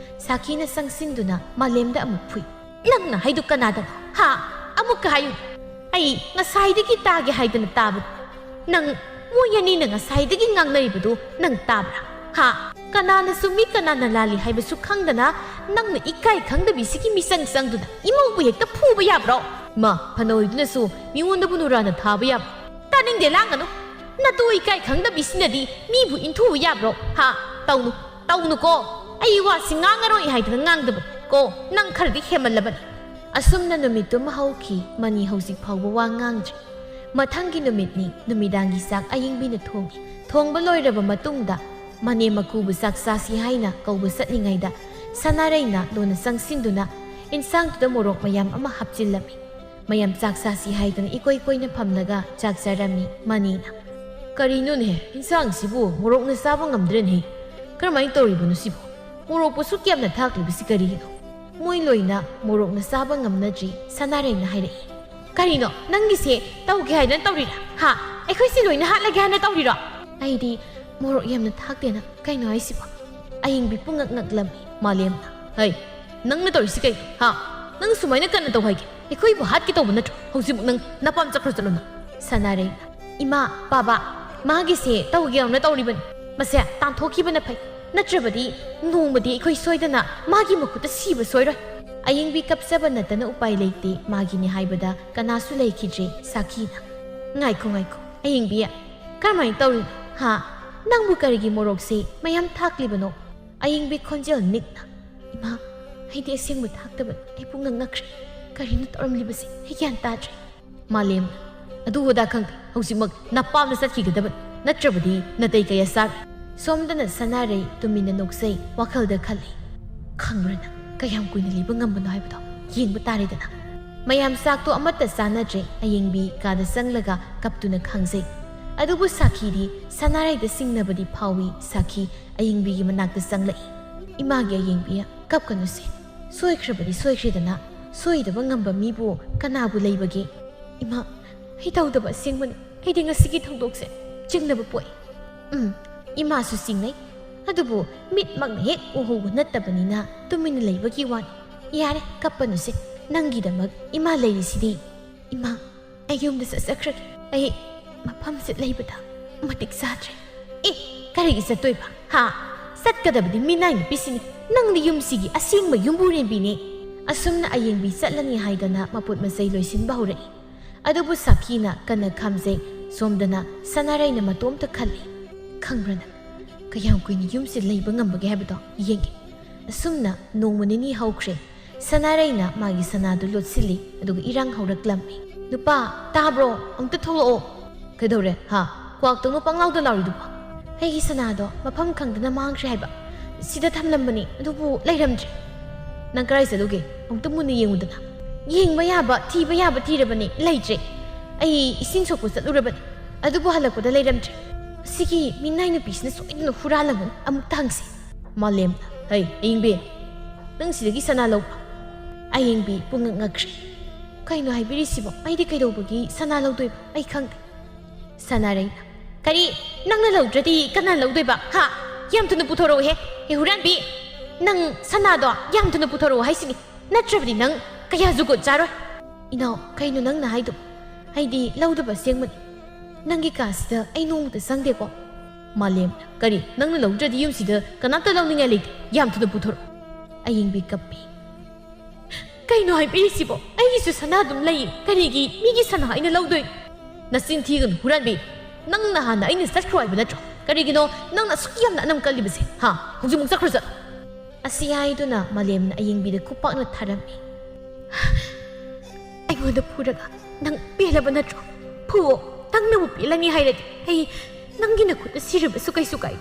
ꯁꯥꯈꯤꯅ ꯆꯪꯁꯤꯟꯗꯨꯅ ꯃꯥꯂꯦꯝꯗ ꯑꯃꯨꯛ ꯐꯨꯏ ꯅꯪꯅ ꯍꯥꯏꯗꯨ ꯀꯅꯥꯗꯅꯣ ꯍꯥ ꯑꯃꯨꯛꯀ ꯍꯥꯏꯌꯨ ꯑꯩ ꯉꯁꯥꯏꯗꯒꯤ ꯇꯥꯒꯦ ꯍꯥꯏꯗꯅ ꯇꯥꯕꯅꯤ ꯅꯪ ꯃꯣꯏ ꯑꯅꯤꯅ ꯉꯁꯥꯏꯗꯒꯤ ꯉꯥꯡꯅꯔꯤꯕꯗꯨ ꯅꯪ ꯇꯥꯕ꯭ꯔꯥ ꯍꯥ ꯀꯅꯥꯅ ꯆꯨꯝꯃꯤ ꯀꯅꯥꯅ ꯂꯥꯜꯂꯤ ꯍꯥꯏꯕꯁꯨ ꯈꯪꯗꯅ ꯅꯪꯅ ꯏꯀꯥꯏ ꯈꯪꯗꯕꯤꯁꯤꯒꯤ ꯃꯤꯆꯪ ꯆꯪꯗꯨꯅ ꯏꯃꯧꯕꯨ ꯍꯦꯛꯇ ꯐꯨꯕ ꯌꯥꯕ꯭ꯔꯣ ꯃꯥ ꯐꯅꯣꯏꯗꯨꯅꯁꯨ ꯃꯤꯉꯣꯟꯗꯕꯨ ꯅꯨꯔꯥꯅ ꯊꯥꯕ ꯌꯥꯕ꯭ꯔꯣ ꯇꯥꯅꯤꯡꯗꯦ ꯂꯥꯡꯒꯅꯨ ꯅꯇꯨ ꯏꯀꯥꯏ ꯈꯪꯗꯕꯤꯁꯤꯅꯗꯤ ꯃꯤꯕꯨ ꯏꯟꯊꯨꯕ ꯌꯥꯕ꯭ꯔꯣ ꯍꯥ ꯇꯧꯅꯨꯀꯣ ꯑꯩ ꯋꯥꯁꯤ ꯉꯥꯡꯉꯔꯣꯏ ꯍꯥꯏꯗꯅ ꯉꯥꯡꯗꯕꯅꯤ ꯀꯣ ꯅꯪ ꯈꯔꯗꯤ ꯍꯦꯃꯜꯂꯕꯅꯤ ꯑꯁꯨꯝꯅ ꯅꯨꯃꯤꯠꯇꯨꯃ ꯍꯧꯈꯤ ꯃꯅꯤ ꯍꯧꯖꯤꯛ ꯐꯥꯎꯕ ꯋꯥ ꯉꯥꯡꯗ꯭ꯔꯤ ꯃꯊꯪꯒꯤ ꯅꯨꯃꯤꯠꯅꯤ ꯅꯨꯃꯤꯗꯥꯡꯒꯤ ꯆꯥꯛ ꯑꯌꯦꯡꯕꯤꯅ ꯊꯣꯡꯉꯤ ꯊꯣꯡꯕ ꯂꯣꯏꯔꯕ ꯃꯇꯨꯡꯗ ꯃꯅꯦ ꯃꯀꯨꯕꯨ ꯆꯥꯛ ꯆꯥꯁꯤ ꯍꯥꯏꯅ ꯀꯧꯕ ꯆꯠꯂꯤꯉꯩꯗ ꯁꯅꯥꯔꯩꯅ ꯂꯣꯟꯅ ꯆꯪꯁꯤꯟꯗꯨꯅ ꯏꯟꯁꯥꯡꯗꯨꯗ ꯃꯣꯔꯣꯛ ꯃꯌꯥꯝ ꯑꯃ ꯍꯥꯞꯆꯤꯜꯂꯝꯃꯤ ꯃꯌꯥꯝ ꯆꯥꯛ ꯆꯥꯁꯤ ꯍꯥꯏꯗꯨꯅ ꯏꯀꯣꯏ ꯀꯣꯏꯅ ꯐꯝꯂꯒ ꯆꯥꯛ ꯆꯥꯔꯝꯃꯤ ꯃꯅꯦꯅ ꯀꯔꯤꯅꯣꯅꯦ ꯏꯟꯁꯥꯡꯁꯤꯕꯨ ꯃꯣꯔꯣꯛꯅ ꯆꯥꯕ ꯉꯝꯗ꯭ꯔꯦꯅꯦ ꯀꯔꯝꯍꯥꯏꯅ ꯇꯧꯔꯤꯕꯅꯣ ꯁꯤꯕꯨ ꯃꯣꯔꯣꯛꯄꯨ ꯁꯨꯛ ꯌꯥꯝꯅ ꯊꯥꯛꯂꯤꯕꯁꯤ ꯀꯔꯤꯒꯤꯅꯣ ꯃꯣꯏ ꯂꯣꯏꯅ ꯃꯣꯔꯣꯛꯅ ꯆꯥꯕ ꯉꯝꯅꯗ꯭ꯔꯤ ꯁꯅꯥꯔꯩꯅ ꯍꯥꯏꯔꯛꯏ ꯀꯔꯤꯅꯣ ꯅꯪꯒꯤꯁꯦ ꯇꯧꯒꯦ ꯍꯥꯏꯗꯅ ꯇꯧꯔꯤꯔꯥ ꯍꯥ ꯑꯩꯈꯣꯏꯁꯤ ꯂꯣꯏꯅ ꯍꯥꯠꯂꯒꯦ ꯍꯥꯏꯅ ꯇꯧꯔꯤꯔꯣ ꯑꯩꯗꯤ ꯃꯣꯔꯣꯛ ꯌꯥꯝꯅ ꯊꯥꯛꯇꯦꯅ ꯀꯩꯅꯣ ꯍꯥꯏꯁꯤꯕꯣ ꯑꯌꯦꯡꯕꯤ ꯄꯨꯡꯉꯛ ꯉꯛꯂꯝꯃꯤ ꯃꯥꯂꯦꯝꯅ ꯍꯩ ꯅꯪꯅ ꯇꯧꯔꯤꯁꯤ ꯀꯩ ꯍꯥ ꯅꯪ ꯁꯨꯃꯥꯏꯅ ꯀꯟꯅ ꯇꯧ ꯍꯥꯏꯒꯦ ꯑꯩꯈꯣꯏꯕꯨ ꯍꯥꯠꯀꯦ ꯇꯧꯕ ꯅꯠꯇ꯭ꯔꯣ ꯍꯧꯖꯤꯛꯃꯨꯛ ꯅꯪ ꯅꯄꯥꯝ ꯆꯠꯈ꯭ꯔꯣ ꯆꯠꯂꯨꯅ ꯁꯅꯥꯔꯩꯅ ꯏꯃꯥ ꯕꯥꯕꯥ ꯃꯥꯒꯤꯁꯦ ꯇꯧꯒꯦ ꯌꯥꯎꯅ ꯇꯧꯔꯤꯕꯅꯤ ꯃꯁꯦ ꯇꯥꯟꯊꯣꯛꯈꯤꯕꯅ ꯐꯩ ꯅꯠꯇ꯭ꯔꯕꯗꯤ ꯅꯣꯡꯃꯗꯤ ꯑꯩꯈꯣꯏ ꯁꯣꯏꯗꯅ ꯃꯥꯒꯤ ꯃꯈꯨꯠꯇ ꯁꯤꯕ ꯁꯣꯏꯔꯣꯏ ꯑꯌꯦꯡꯕꯤ ꯀꯞꯆꯕ ꯅꯠꯇꯅ ꯎꯄꯥꯏ ꯂꯩꯇꯦ ꯃꯥꯒꯤꯅꯤ ꯍꯥꯏꯕꯗ ꯀꯅꯥꯁꯨ ꯂꯩꯈꯤꯗ꯭ꯔꯦ ꯁꯥꯈꯤꯅ ꯉꯥꯏꯈꯣ ꯑꯌꯦꯡꯕꯤ ꯀꯔꯝꯍꯥꯏꯅ ꯇꯧꯔꯤꯅꯣ ꯍꯥ ꯅꯪꯕꯨ ꯀꯔꯤꯒꯤ ꯃꯣꯔꯣꯛꯁꯦ ꯃꯌꯥꯝ ꯊꯥꯛꯂꯤꯕꯅꯣ ꯑꯌꯦꯡꯕꯤ ꯈꯣꯟꯖꯦꯜ ꯅꯤꯛꯅ ꯏꯃꯥ ꯑꯩꯗꯤ ꯑꯁꯦꯡꯕ ꯊꯥꯛꯇꯕꯅꯤ ꯑꯩ ꯄꯨꯡꯉꯛ ꯉꯛꯈ꯭ꯔꯦ ꯀꯔꯤꯅꯣ ꯇꯧꯔꯝꯂꯤꯕꯁꯦ ꯑꯩ ꯒ꯭ꯌꯥꯟ ꯇꯥꯗ꯭ꯔꯦ ꯃꯥꯂꯦꯝꯅ ꯑꯗꯨ ꯑꯗꯥ ꯈꯪꯗꯦ ꯍꯧꯖꯤꯛꯃꯛ ꯅꯄꯥꯝꯅ ꯆꯠꯈꯤꯒꯗꯕꯅꯤ ꯅꯠꯇ꯭ꯔꯕꯗꯤ ꯅꯇꯩ ꯀꯌꯥ ꯆꯥꯔꯣꯏ ꯁꯣꯝꯗꯅ ꯁꯅꯥꯔꯩ ꯇꯨꯃꯤꯟꯅ ꯅꯣꯛꯆꯩ ꯋꯥꯈꯜꯗ ꯈꯜꯂꯤ ꯈꯪꯕ꯭ꯔꯅ ꯀꯌꯥꯝ ꯀꯨꯏꯅ ꯂꯩꯕ ꯉꯝꯕꯅꯣ ꯍꯥꯏꯕꯗꯣ ꯌꯦꯡꯕ ꯇꯥꯔꯦꯗꯅ ꯃꯌꯥꯝ ꯆꯥꯛꯇꯣ ꯑꯃꯠꯇ ꯆꯥꯅꯗ꯭ꯔꯦ ꯑꯌꯦꯡꯕꯤ ꯀꯥꯗ ꯆꯪꯂꯒ ꯀꯞꯇꯨꯅ ꯈꯥꯡꯖꯩ ꯑꯗꯨꯕꯨ ꯁꯥꯈꯤꯗꯤ ꯁꯅꯥꯔꯩꯗ ꯁꯤꯡꯅꯕꯗꯤ ꯐꯥꯎꯏ ꯁꯥꯈꯤ ꯑꯌꯦꯡꯕꯤꯒꯤ ꯃꯅꯥꯛꯇ ꯆꯪꯂꯛꯏ ꯏꯃꯥꯒꯤ ꯑꯌꯦꯡꯕꯤ ꯀꯞꯀꯅꯨꯁꯦ ꯁꯣꯏꯈ꯭ꯔꯕꯗꯤ ꯁꯣꯏꯈ꯭ꯔꯦꯗꯅ ꯁꯣꯏꯗꯕ ꯉꯝꯕ ꯃꯤꯕꯨ ꯀꯅꯥꯕꯨ ꯂꯩꯕꯒꯦ ꯏꯃꯥ ꯑꯩ ꯇꯧꯗꯕ ꯑꯁꯦꯡꯕꯅꯤ ꯑꯩꯗꯤ ꯉꯁꯤꯒꯤ ꯊꯧꯗꯣꯛꯁꯦ ꯆꯤꯡꯅꯕ ꯄꯣꯛꯏ ꯏꯃꯥꯁꯨ ꯆꯤꯡꯅꯩ ꯑꯗꯨꯕꯨ ꯃꯤꯠꯃꯛꯅ ꯍꯦꯛ ꯎꯍꯧꯕ ꯅꯠꯇꯕꯅꯤꯅ ꯇꯨꯃꯤꯟꯅ ꯂꯩꯕꯒꯤ ꯋꯥꯅꯤ ꯌꯥꯔꯦ ꯀꯞꯄꯅꯨꯁꯦ ꯅꯪꯒꯤꯗꯃꯛ ꯏꯃꯥ ꯂꯩꯔꯤꯁꯤꯗꯤ ꯏꯃꯥ ꯑꯩ ꯌꯨꯝꯗ ꯆꯠꯆꯈ꯭ꯔꯒꯦ ꯑꯩ ꯃꯐꯝꯁꯦ ꯂꯩꯕꯗ ꯃꯇꯤꯛ ꯆꯥꯗ꯭ꯔꯦ ꯀꯔꯤꯒꯤ ꯆꯠꯇꯣꯏꯕ ꯍꯥ ꯆꯠꯀꯗꯕꯗꯤ ꯃꯤꯅꯥꯏ ꯅꯨꯄꯤꯁꯤꯅꯤ ꯅꯪꯗꯤ ꯌꯨꯝꯁꯤꯒꯤ ꯑꯁꯦꯡꯕ ꯌꯨꯝꯕꯨꯔꯦꯝꯕꯤꯅꯤ ꯑꯁꯨꯝꯅ ꯑꯌꯦꯡꯕꯤ ꯆꯠꯂꯅꯤ ꯍꯥꯏꯗꯅ ꯃꯄꯣꯠ ꯃꯆꯩ ꯂꯣꯏꯁꯤꯟꯕ ꯍꯧꯔꯛꯏ ꯑꯗꯨꯕꯨ ꯁꯥꯈꯤꯅ ꯀꯟꯅ ꯈꯥꯝꯖꯩ ꯁꯣꯝꯗꯅ ꯁꯅꯥꯔꯩꯅ ꯃꯇꯣꯝꯇ ꯈꯜꯂꯤ ꯈꯪꯕ꯭ꯔꯅ ꯀꯌꯥꯝ ꯀꯨꯏꯅ ꯌꯨꯝꯁꯦ ꯂꯩꯕ ꯉꯝꯕꯒꯦ ꯍꯥꯏꯕꯗꯣ ꯌꯦꯡꯒꯦ ꯑꯁꯨꯝꯅ ꯅꯣꯡꯃ ꯅꯤꯅꯤ ꯍꯧꯈ꯭ꯔꯦ ꯁꯅꯥꯔꯩꯅ ꯃꯥꯒꯤ ꯁꯅꯥꯗꯨ ꯂꯣꯠꯁꯤꯜꯂꯤ ꯑꯗꯨꯒ ꯏꯔꯥꯡ ꯍꯧꯔꯛꯂꯝꯃꯤ ꯅꯨꯄꯥ ꯇꯥꯕ꯭ꯔꯣ ꯑꯝꯇ ꯊꯣꯛꯂꯛꯑꯣ ꯀꯩꯗꯧꯔꯦ ꯍꯥ ꯀ꯭ꯋꯥꯛꯇꯧꯅ ꯄꯪꯂꯥꯎꯗ ꯂꯥꯎꯔꯤꯗꯨꯕꯣ ꯑꯩꯒꯤ ꯁꯅꯥꯗꯣ ꯃꯐꯝ ꯈꯪꯗꯅ ꯃꯥꯡꯈ꯭ꯔꯦ ꯍꯥꯏꯕ ꯁꯤꯗ ꯊꯝꯂꯝꯕꯅꯤ ꯑꯗꯨꯕꯨ ꯂꯩꯔꯝꯗ꯭ꯔꯦ ꯅꯪ ꯀꯔꯥꯏ ꯆꯠꯂꯨꯒꯦ ꯑꯃꯨꯛꯇ ꯃꯨꯟꯅ ꯌꯦꯡꯉꯨꯗꯅ ꯌꯦꯡꯕ ꯌꯥꯕ ꯊꯤꯕ ꯌꯥꯕ ꯊꯤꯔꯕꯅꯤ ꯂꯩꯇ꯭ꯔꯦ ꯑꯩ ꯏꯁꯤꯡ ꯁꯣꯛꯄ ꯆꯠꯂꯨꯔꯕꯅꯤ ꯑꯗꯨꯕꯨ ꯍꯜꯂꯛꯄꯗ ꯂꯩꯔꯝꯗ꯭ꯔꯦ Sigi minay na business so ino huralan amuk tangsi. Malem, hey, ayingbi. Nang sidagi sana law. Ayingbi pungangagri. Kay no hay birisibo, ay di kay daw bagi sana law doy ay kang. Sana rin. Kari, nang nalaw drati kana law doy ba? Ha? Yam to na putoro he. He huran bi. Nang sana do yam to na putoro hay sini. Natrabdi nang kaya zugot jaro. Ino, kay no nang nahay do. Ay di law do ba siyang man. Nangi kasida ay nungmuta sangde ko. Malem, kari, nang nalaw drati yung sida kanata law ninga lig yam to na putoro. Ayingbi kapi. Kay no hay birisibo, ay isu sana dum lay. Karigi, migi sana ay nalaw doy. Nasintigan huran bi. Nang nahana ay nisatruay ba na tro. Karigi no, nang nasukiyam na anam kalibase. Ha, hujumong sakrusa. Asiyay do na malem na ayingbi da kupak na tarami. Ay mo na puraga, nang pila ba na tro. Puo. Tang na mo pila ni hayrat ay nang ginakot na siraba sukay-sukay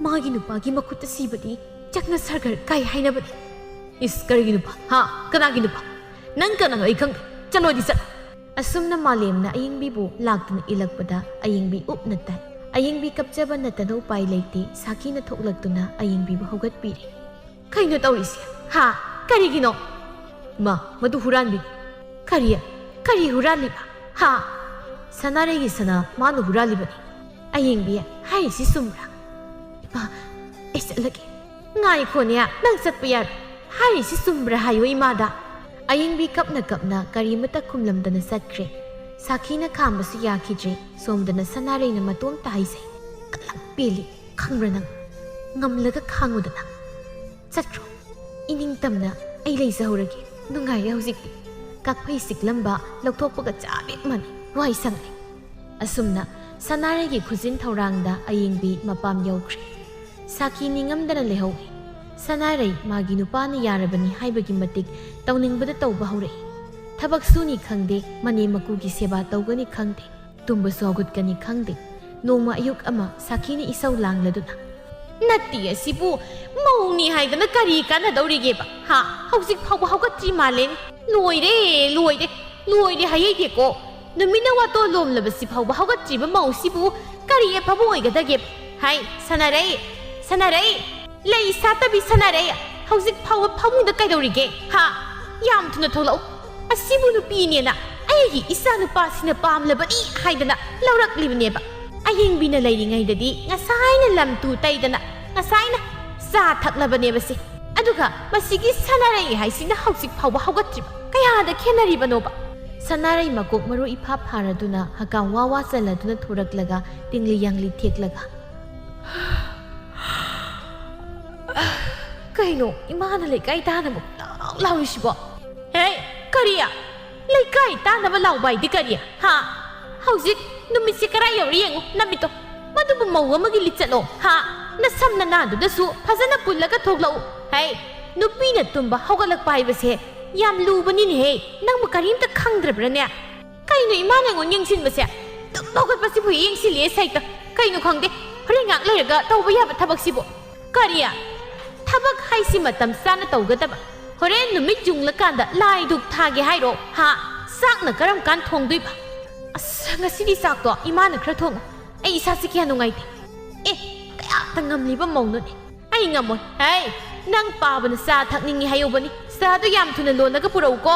mga ginupagi makot na sibadi jak na sargar kay hay na ba is kari ginupa ha kana ginupa nang kana ay kang chalo di sa asum na malem na aying bibo lagto na ilagpada aying bi up na tan aying bi kapjaba na tanaw pay layti saki na thoklagto na aying bibo hugat piri kay no tawris ha kari gino ma madu huran bi kari huran li ba ha Sanaregi sana manu hurali bani. Aying biya, hay si sumra. Iba, isa lagi. Ngay ko niya, nang satpayar. Hay si sumra hayo imada. Aying bi kap na karimata kumlamda na satkre. Saki na kamba si yakidre, somda na sanare na matum tahay say. Kalang pili, kangra nang. Ngamlaga kango da na. Satro, iningtam na ay lay sa huragi. Nungay hausikti. Kakpay siklamba, lagtok pagat sabit man. Why sangli? Asumna, sanaregi kuzin taurangda ayingbi mapam yaukri. Saki ningamdana lehawi. Sanaray maginupa na yarabani haibagi matik tawningbada tawba hauray. Tabak suni khangde mani makugi seba tawgani khangde. Tumba sogut kani khangde. Noma ayuk ama saki ni isaw lang laduna. Nati asibu mauni haidana kari kana dawrige ba. Ha, hausik hawba hawgatri malen. Luoyde hayayde ko. Numina wato lom labasi phawba hawgatri ba mausibu kari e phabu oigadage hai sanarai lei satabi sanarai hausik phawba phamungda kaidorige ha yam thuna tholau asibu nupi ne na aigi isa nupa sina pamlabani haidana laurak libne ba ayeng bina leiringai dadi ngasaina lamtu taidana ngasaina sa thaklabane basi aduga masigi sanarai haisina hausik phawba hawgatri kaya da khenari banoba Sanaray magok maru ipap haraduna hakang wawa saladuna thuraklaga tingli yangli theklaga. Kaino imana lekai tana mo laurisibo. Hey, kariya. Lekai tana ba laubai di kariya. Ha. Hausik numisi karayo riyengo namito. Madubu mawa magilit salo. Ha. Nasam na nado dasu phazana pullaga thoglau. Hey, nupina tumba hawgalak paibase. Yam lubani ni he nang makarim ta khangdrabra ne kaino imana ngon yengsin base togat pasi bu yengsi le saita kaino khangde hore ngak leiraga tawba yaba thabak sibo kariya thabak haisi matam sana tawgadaba hore numit jungla kanda lai duk thage hairo ha sakna karam kan thongdui ba as ngasidi sak to imana khra thong ai isa sikya nungai te kaya tangam liba mongno ne ai ngamoi hey nang pabana sa thakningi hayobani Sado yam tuna lo naga purau ko.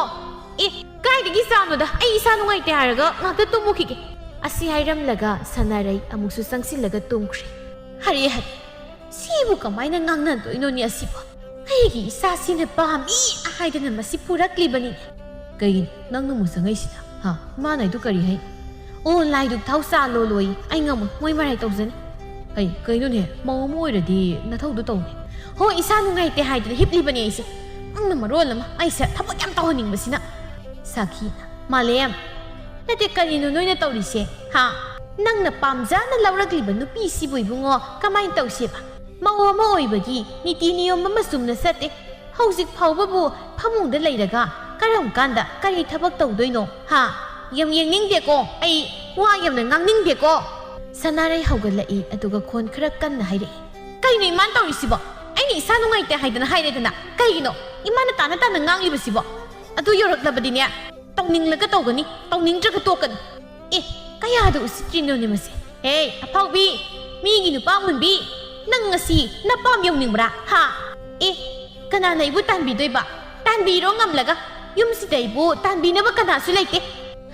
Kay digi sano da ay isa nung ay tiharaga ngagda tumukiki. Asi hayram laga sanaray amuk susangsi laga tumkri. Hari sibu kamay na ngangnan to ino ni asipa. Ay gi isa sinapami ahay da na masipurak libani. Kay nang namusangay sila. Ha, manay do kari hay. O lay dug tau sa loloy ay ngamoy moy maray tawzan. Ay kay nun he mga moy radi nataw do taw. Ho isa nung ay tihay da hip libani ay siya. Ang namarol naman ay sa tapag yam tawaning ba sina? Saki na, malayam. Nati kanino noy na tawrise, ha? Nang napamza na laurag liban no pisi boy bungo kamay taw siya ba? Mawa maoy bagi, niti niyo mamasum na sate. Hausik pawba bu, pamungda layraga. Karam kanda, kari tabag taw doy no, ha? Yam ning de ko, ay wayam na ngang ning de ko. Sanaray hawgalai aduga kon karakan na hayre. Kayo na iman tawrise ba? Ay ni isa nung ay te hayda na hayda na, kayo imana tana ngang liba sibo. Atu yorak labadi niya. Tawning laga tawgani, tawning draga tokan. Kaya do usitrino ni masi. Hey, apawbi, ꯃꯤꯒꯤ ꯅꯨꯄꯥ ꯃꯨꯟꯕꯤ ꯅꯪ ꯉꯁꯤ ꯅꯄꯥꯝ ꯌꯧꯅꯤꯡꯕ꯭ꯔꯥ ꯍꯥ ꯀꯅꯥꯅ ꯑꯩꯕꯨ ꯇꯥꯟꯕꯤꯗꯣꯏꯕ ꯇꯥꯟꯕꯤꯔꯣ ꯉꯝꯂꯒ ꯌꯨꯝꯁꯤꯗ ꯑꯩꯕꯨ ꯇꯥꯟꯕꯤꯅꯕ ꯀꯅꯥꯁꯨ ꯂꯩꯇꯦ